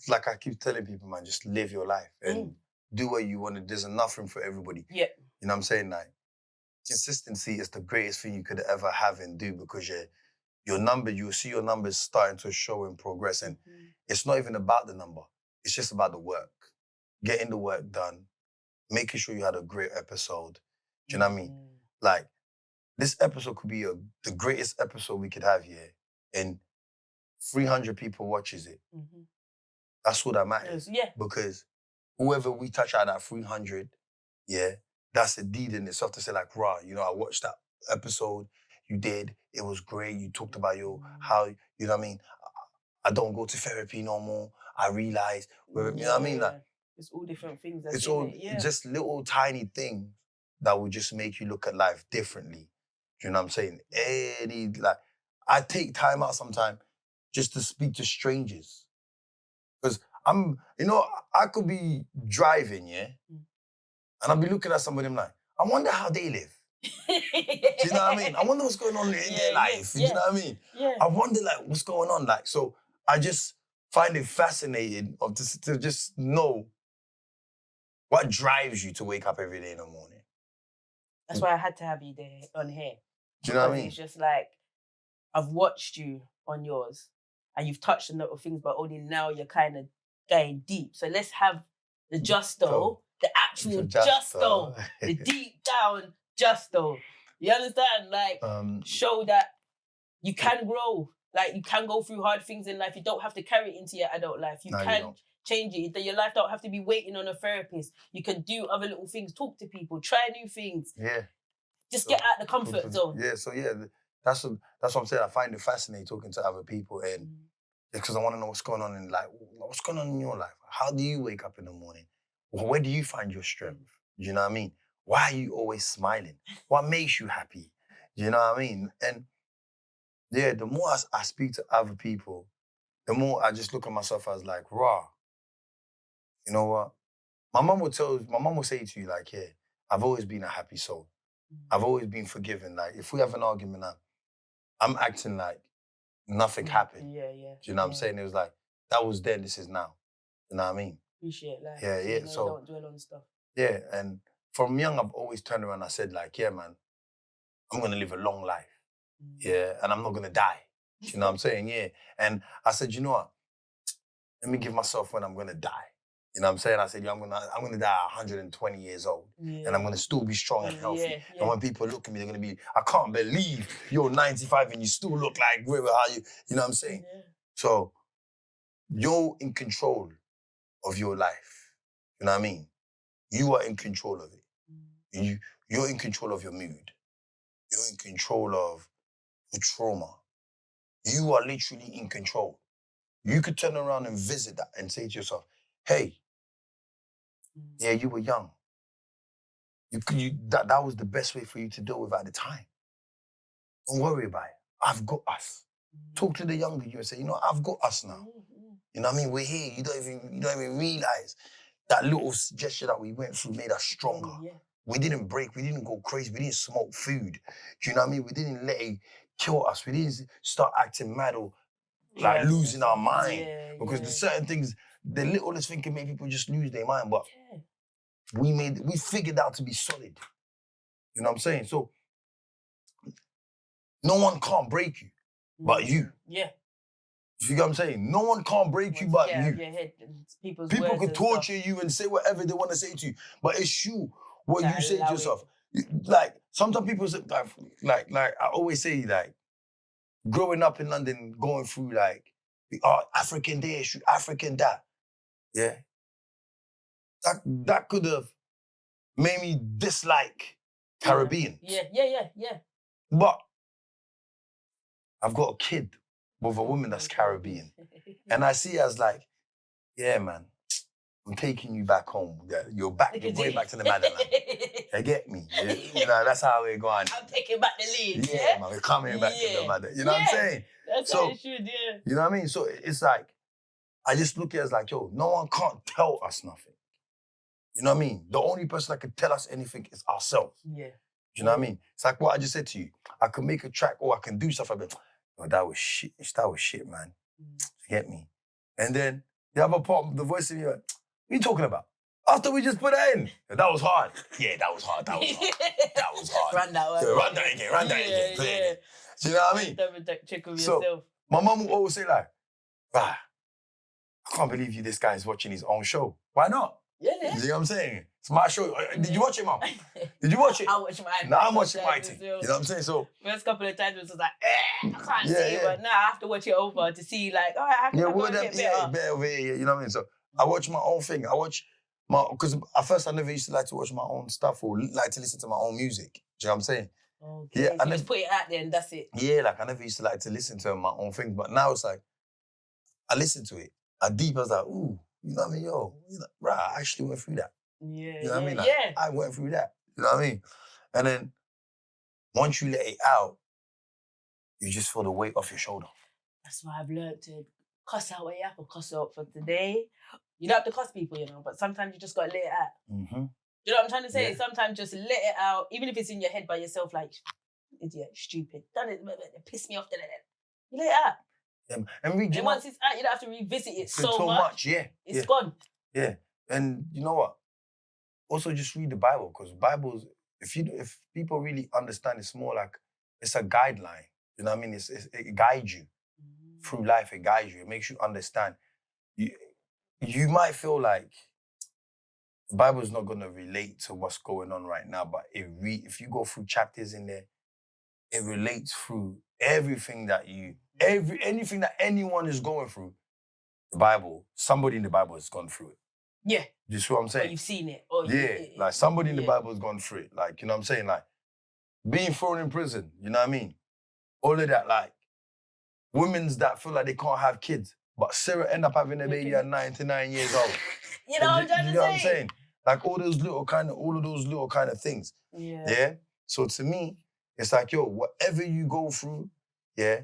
Like I keep telling people, man, just live your life and do what you want to. There's enough room for everybody. Yeah. You know what I'm saying? Like, consistency is the greatest thing you could ever have and do, because you'll see your numbers starting to show in progress. And it's not even about the number. It's just about the work. Getting the work done, making sure you had a great episode. Do you know what I mean? Like, this episode could be the greatest episode we could have here, and 300 people watches it. That's all that matters. Yeah. Because whoever we touch out of that 300, that's a deed in itself to say like, rah, you know, I watched that episode you did. It was great. You talked about how, you know what I mean? I don't go to therapy no more. I realize, you know what I mean? Like, it's all different things. It's all just little tiny things that will just make you look at life differently. Do you know what I'm saying? I take time out sometimes just to speak to strangers. Because I could be driving, and I'll be looking at somebody, I'm like, I wonder how they live. Do you know what I mean? I wonder what's going on in their life. Do you know what I mean? Yeah. I wonder, like, what's going on? Like, so I just find it fascinating to just know what drives you to wake up every day in the morning. That's why I had to have you there on here. Do you know what I mean? It's just like, I've watched you on yours, and you've touched on a lot of things, but only now you're kind of going deep. So let's have the Justo, the actual Justo, the deep down Justo. You understand? Like, show that you can grow. Like, you can go through hard things in life. You don't have to carry it into your adult life. You can change it. Your life don't have to be waiting on a therapist. You can do other little things. Talk to people. Try new things. Yeah. Just get out the comfort zone. Yeah, so that's what I'm saying. I find it fascinating talking to other people, and because I want to know what's going on in life. What's going on in your life? How do you wake up in the morning? Where do you find your strength? You know what I mean? Why are you always smiling? What makes you happy? You know what I mean? And the more I speak to other people, the more I just look at myself as like, raw. You know what? My mum will say to you like, I've always been a happy soul. I've always been forgiven. Like, if we have an argument now, I'm acting like nothing happened. Yeah. Do you know what I'm saying? It was like, that was then, this is now. You know what I mean? Appreciate life. Yeah. So don't dwell on stuff. Yeah, and from young, I've always turned around and I said like, yeah, man, I'm going to live a long life. Yeah, and I'm not going to die. You know what I'm saying? Yeah. And I said, you know what? Let me give myself when I'm going to die. You know what I'm saying? I said, I'm gonna die at 120 years old. And I'm gonna still be strong and healthy. And when people look at me, they're gonna be, I can't believe you're 95 and you still look like how you know what I'm saying? Yeah. So you're in control of your life. You know what I mean? You are in control of it. You're in control of your mood. You're in control of your trauma. You are literally in control. You could turn around and visit that and say to yourself, hey, yeah, you were young. That was the best way for you to deal with at the time. Don't worry about it. I've got us. Talk to the younger you and say, you know, I've got us now. You know what I mean? We're here. You don't even realize that little gesture that we went through made us stronger. We didn't break. We didn't go crazy. We didn't smoke food. Do you know what I mean? We didn't let it kill us. We didn't start acting mad or like losing our mind. Because there's certain things, the littlest thing can make people just lose their mind. But we figured out to be solid. You know what I'm saying? So no one can't break you but you. Yeah. You get what I'm saying? No one can't break you but you. People can torture you and say whatever they want to say to you, but it's you. What you say to yourself. Like, sometimes people say, like I always say, like, growing up in London, going through, like, African this, African that. Yeah. That could have made me dislike Caribbeans. Yeah. But I've got a kid with a woman that's Caribbean. And I see it as like, yeah, man, I'm taking you back home. Yeah, you're going back to the motherland. You get me? Yeah? You know, that's how we're going. I'm taking back the lead. Yeah, man, we're coming back to the mother. You know what I'm saying? That's how it should, yeah. You know what I mean? So it's like, I just look at it as like, yo, no one can't tell us nothing. You know what I mean? The only person that can tell us anything is ourselves. Yeah. You know what I mean? It's like what I just said to you. I can make a track or I can do stuff. I've been, oh, that was shit. That was shit, man. You get me? And then the other part, the voice in you, like, what are you talking about? After we just put that in. That was hard. Yeah, that was hard. That was hard. That was hard. Run that one. Yeah, run that again. Run that again. Play again. Do you know what I mean? Check with So, yourself. my mum will always say like, I can't believe this guy is watching his own show. Why not? Yeah. You know what I'm saying? It's my show. Did you watch it, Mum? Did you watch it? I watched mine. No, I'm watching my thing. You know what I'm saying? So first couple of times it was like, I can't see it, but now I have to watch it over to see like, oh, I can get better. You know what I mean? So I watch my own thing. Because at first I never used to like to watch my own stuff or like to listen to my own music. Do you know what I'm saying? Okay. Yeah, so just put it out there and that's it. Yeah, like I never used to like to listen to my own thing, but now it's like, I listen to it. I was like, ooh, you know what I mean? Yo, right, I actually went through that. Yeah, you know what I mean? Like, I went through that. You know what I mean? And then once you let it out, you just feel the weight off your shoulder. That's why I've learned to cuss out what you have to cuss out for today. You don't have to cuss people, you know, but sometimes you just got to let it out. Mm-hmm. You know what I'm trying to say? Yeah. Sometimes just let it out, even if it's in your head by yourself, like, idiot, stupid, done it, piss me off, you let it out. Yeah. And once it's out, you don't have to revisit it so much. Yeah. It's gone. Yeah. And you know what? Also just read the Bible, because Bibles, if people really understand, it's more like, it's a guideline. You know what I mean? It guides you through life. It guides you. It makes you understand. You might feel like the Bible is not going to relate to what's going on right now, but if you go through chapters in there, it relates through everything that anything that anyone is going through. The Bible, somebody in the Bible has gone through it. Yeah. You see what I'm saying? Or you've seen it. Like somebody in the Bible has gone through it. Like, you know what I'm saying? Like being thrown in prison, you know what I mean? All of that, like women's that feel like they can't have kids, but Sarah end up having a baby at 99 years old. You know what I'm trying to say? You know what I'm saying? Like all of those little kind of things. Yeah. Yeah? So to me, it's like, yo, whatever you go through, yeah,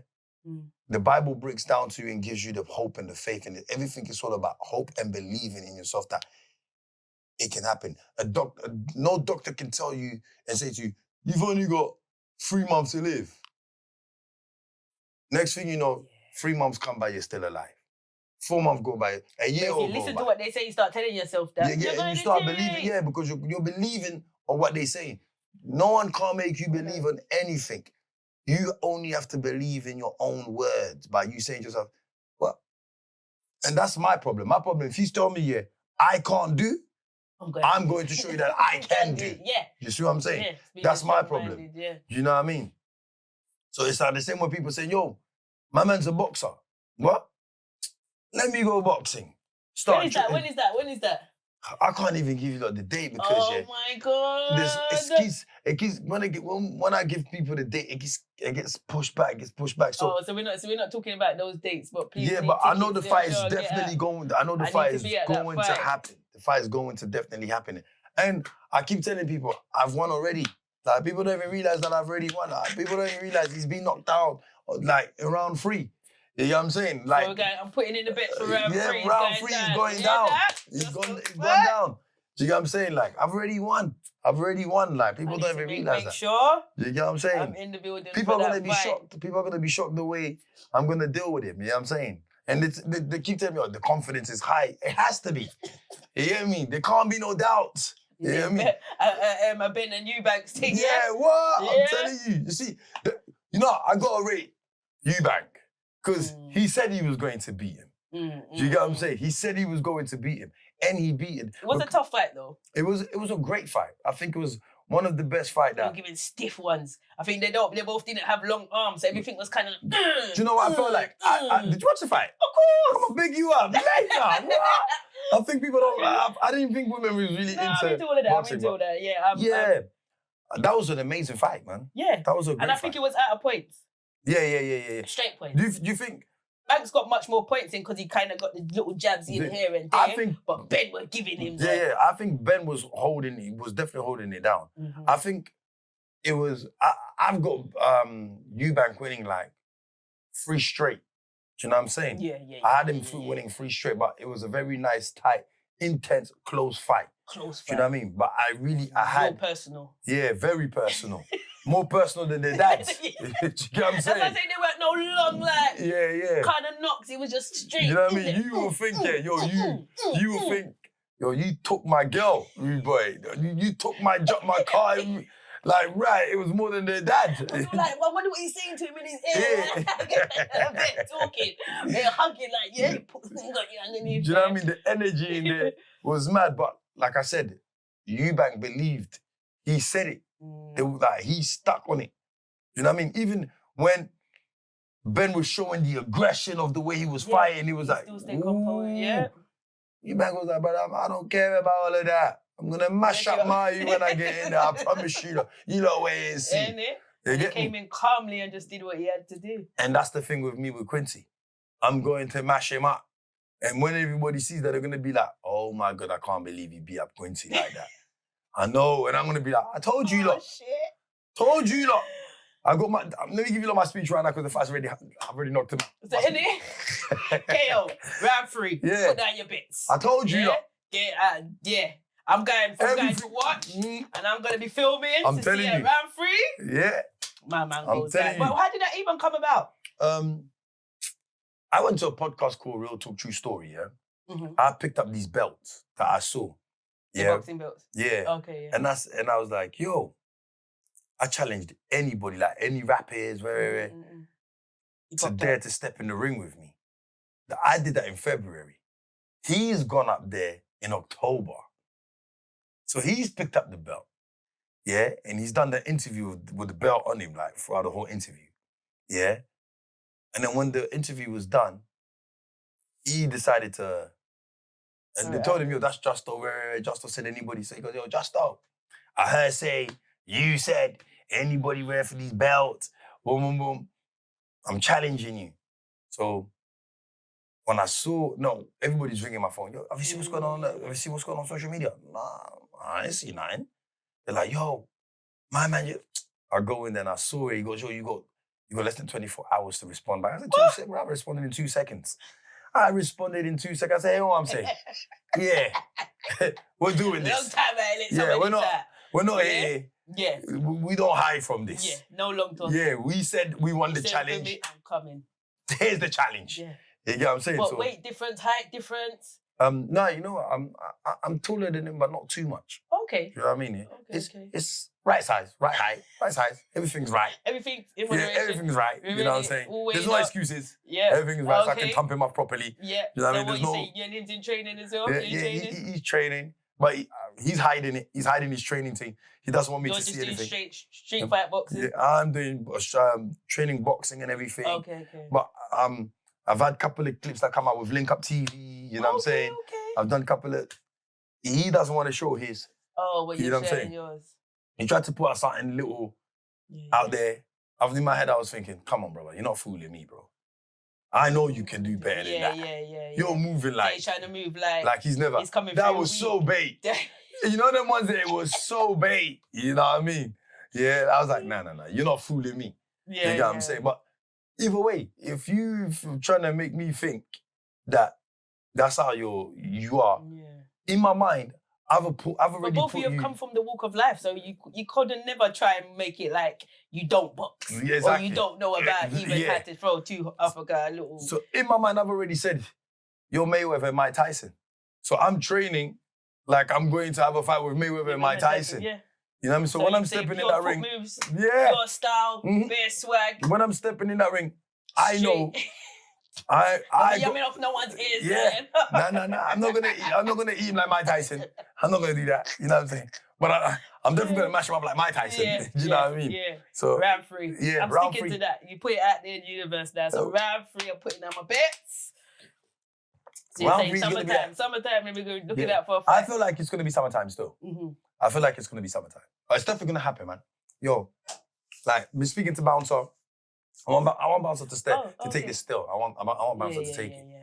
the Bible breaks down to you and gives you the hope and the faith, and everything is all about hope and believing in yourself that it can happen. No doctor can tell you and say to you, you've only got 3 months to live. Next thing you know, 3 months come by, you're still alive. 4 months go by, a year or if you listen to what they say, you start telling yourself that. Yeah, and you start believing, because you're believing on what they say. No one can make you believe on anything. You only have to believe in your own words by you saying to yourself, well, and that's my problem. My problem, if you tell me, I can't do, I'm going to show you that I can do. Yeah. You see what I'm saying? Yeah, that's my problem. Yeah. You know what I mean? So it's like the same way people say, yo, my man's a boxer. What? Let me go boxing. When is that? I can't even give you the date because my God. It keeps when I give people the date, it gets pushed back. So we're not talking about those dates, but please. Yeah, but I know the fight is definitely going. I know the fight is going to happen. The fight is going to definitely happen, and I keep telling people I've won already. Like people don't even realize that I've already won. Like, people don't even realize he's been knocked out like in round 3. You know what I'm saying? Like, I'm putting in the bet for round 3. Yeah, round 3 is going down. It's gone down. Do you know what I'm saying? Like, I've already won. Like, people don't even realize that. Sure. You know what I'm saying? I'm in the building. People are going to be shocked. People are going to be shocked the way I'm going to deal with him. You know what I'm saying? And they keep telling me, the confidence is high. It has to be. You hear me? There can't be no doubt. You hear me? I've been a Eubanks thing. Yeah, what? I'm telling you. You see, I got to rate Eubank. Because he said he was going to beat him. Do you get what I'm saying? He said he was going to beat him. And he beat him. It was a tough fight, though. It was a great fight. I think it was one of the best fights. They were giving stiff ones. I think they both didn't have long arms. So everything was kind of... Do you know what I felt like? Did you watch the fight? Of course! I'm going to big you up. Later. What? I think people don't... I didn't think women was really into I'm into all of that. boxing, I'm into all that. Yeah. That was an amazing fight, man. Yeah. That was a great fight. And I think it was out of points. Yeah. Straight points. Do you think Banks got much more points in because he kind of got the little jabs in here and there. I think, but Ben were giving him. I think Ben was definitely holding it down. Mm-hmm. I think it was. I've got Eubank winning like 3 straight. Do you know what I'm saying? Yeah. I had him winning 3 straight, but it was a very nice, tight, intense, close fight. Do you know what I mean? But I had more personal. Yeah, very personal. More personal than their dads. Do you know what I'm saying? That's why I say they weren't no long kind of knocks. It was just straight. You know what I mean? You will think, you will think, you took my girl, rude boy. You took my car. Like, right, it was more than their dad. I was like, well, I wonder what he's saying to him in his ear. A bit talking. They're hugging like, he put things on you underneath. Do you know what I mean? The energy in there was mad. But like I said, Eubank believed. He said it. It was like, he stuck on it. You know what I mean? Even when Ben was showing the aggression of the way he was fighting, he was like, still stay composed, Eubank was like, but I don't care about all of that. I'm going to mash up you when I get in there. I promise you. You know where it is. He came in calmly and just did what he had to do. And that's the thing with me with Quincy. I'm going to mash him up. And when everybody sees that, they're going to be like, oh my God, I can't believe he beat up Quincy like that. I know. And I'm going to be like, I told you lot. Shit. Told you lot. I got my, let me give you my speech right now because the fight's already, I've already knocked him out. Is that in it? KO, round 3. Yeah. Put down your bits. I told you lot. I'm going to watch and I'm going to be filming to see it round 3. Yeah. My man goes down. But how did that even come about? I went to a podcast called Real Talk True Story, Mm-hmm. I picked up these belts that I saw. The boxing belts? Yeah. Okay, yeah. And I was like, yo, I challenged anybody, like any rappers, to dare to step in the ring with me. I did that in February. He's gone up there in October. So he's picked up the belt, and he's done the interview with the belt on him, like, throughout the whole interview, And then when the interview was done, he decided to, and they told him, yo, that's Justo, Justo said anybody. So he goes, yo, Justo, I heard say, you said anybody wear for these belts, boom, boom, boom. I'm challenging you. So when I saw, everybody's ringing my phone. Yo, have you seen what's going on? Have you seen what's going on social media? Nah, I ain't seen nothing. They're like, yo, my man, I go in there and I saw it. He goes, yo, you got less than 24 hours to respond back. I said, 2 seconds. I responded in 2 seconds. I responded in 2 seconds. I said, hey, what I'm saying? We're doing this. Long time, we're not here. Yeah. We don't hide from this. Yeah, no long talk. Yeah, we said we won the challenge. Me, I'm coming. Here's the challenge. Yeah. You get what I'm saying? But weight difference, height difference? No, you know what? I'm taller than him, but not too much. Okay. You know what I mean? It's right size, right height, right size. Everything's right. Everything's in moderation. Everything's right. You know what I'm saying? There's no excuses. Yeah. Everything's right, so I can thump him up properly. Yeah. You know what I mean? There's no... Your name's in training as well? He's training, but he's hiding it. He's hiding his training thing. He doesn't want me to see anything. You're just doing street fight boxing? Yeah, I'm doing training boxing and everything. Okay. But I've had a couple of clips that come out with Link Up TV, you know what I'm saying? Okay. I've done a couple of... He doesn't want to show his. Oh, well, you're sharing yours. He tried to put out something little out there. In my head, I was thinking, come on, brother, you're not fooling me, bro. I know you can do better than that. Yeah. You're moving like... He's trying to move like he's never... He's coming that was so bait. You know them ones that it was so bait. You know what I mean? Yeah, I was like, no. You're not fooling me. Yeah, you know what I'm saying? But either way, if you're trying to make me think that that's how you are, in my mind, I've already put you... But both of you have come from the walk of life, so you couldn't never try and make it like you don't box. Yeah, exactly. Or you don't know about even how to throw two uppercut, little... So in my mind, I've already said, you're Mayweather and Mike Tyson. So I'm training like I'm going to have a fight with Mayweather and Mike Tyson. Yeah. You know what I mean? So when I'm stepping in that ring... moves, your style, bare swag. When I'm stepping in that ring, I know... You're off no one's ears. Yeah. No. I'm not gonna eat him like Mike Tyson. I'm not gonna do that. You know what I'm saying? But I'm definitely gonna mash him up like Mike Tyson. Yeah, do you know what I mean? Yeah. So round 3. Yeah, I'm sticking to that. You put it out there in the universe now. So round 3, I'm putting down my bets. So you're saying summertime, maybe we're looking out for a fight. I feel like it's gonna be summertime still. Mm-hmm. I feel like it's gonna be summertime. But it's definitely gonna happen, man. Yo, like, been speaking to Bouncer. I want Bouncer to stay, Oh, to take okay. it still. I want Bouncer to take it. Yeah.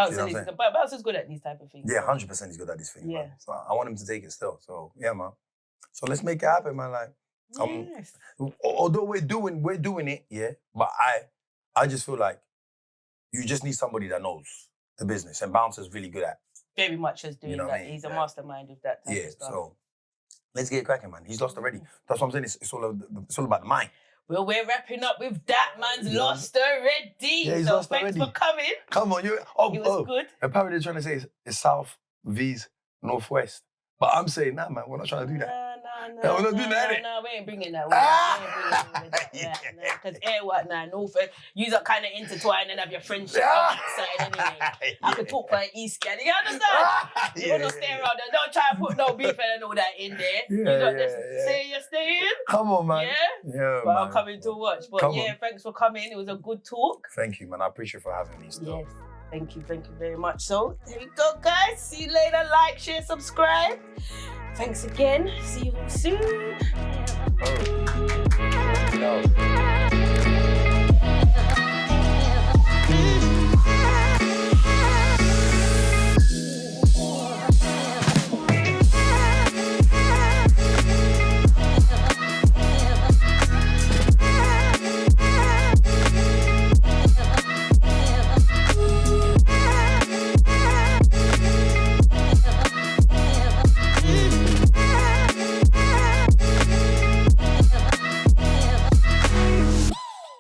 You know what I'm saying? But Bouncer's good at these type of things. Yeah, so. 100% he's good at this thing, Yeah. man. So I want him to take it still. So yeah, man. So let's make it happen, man. Like, Yes. although we're doing it, yeah. But I just feel like you just need somebody that knows the business, and Bouncer's really good at. Very much as doing You know what that. I mean? He's a mastermind with that type of stuff. So let's get it cracking, man. He's lost already. That's what I'm saying. It's all about the mind. Well, we're wrapping up with that man's lost already. Yeah, he's so lost thanks already. for coming. Come on, you. It was good. Apparently they're trying to say it's south, V's, northwest. But I'm saying, nah, man, we're not trying to do that. No, we're not doing that, innit? No, we ain't bringing that. Yeah. Because what now? North, you are kind of intertwined and have your friendship Yeah. on that side anyway. I could talk by East Can. You understand? You want to stay around there. Don't try to put no beef and all that in there. You got this. Say you're staying. Come on, man. Yeah. Yeah, But man. I'm coming to watch. But Come yeah, on. thanks for coming. It was a good talk. Thank you, man. I appreciate for having me still. Yes. Thank you very much. So, there we go, guys. See you later. Like, share, subscribe. Thanks again. See you soon. Oh. No.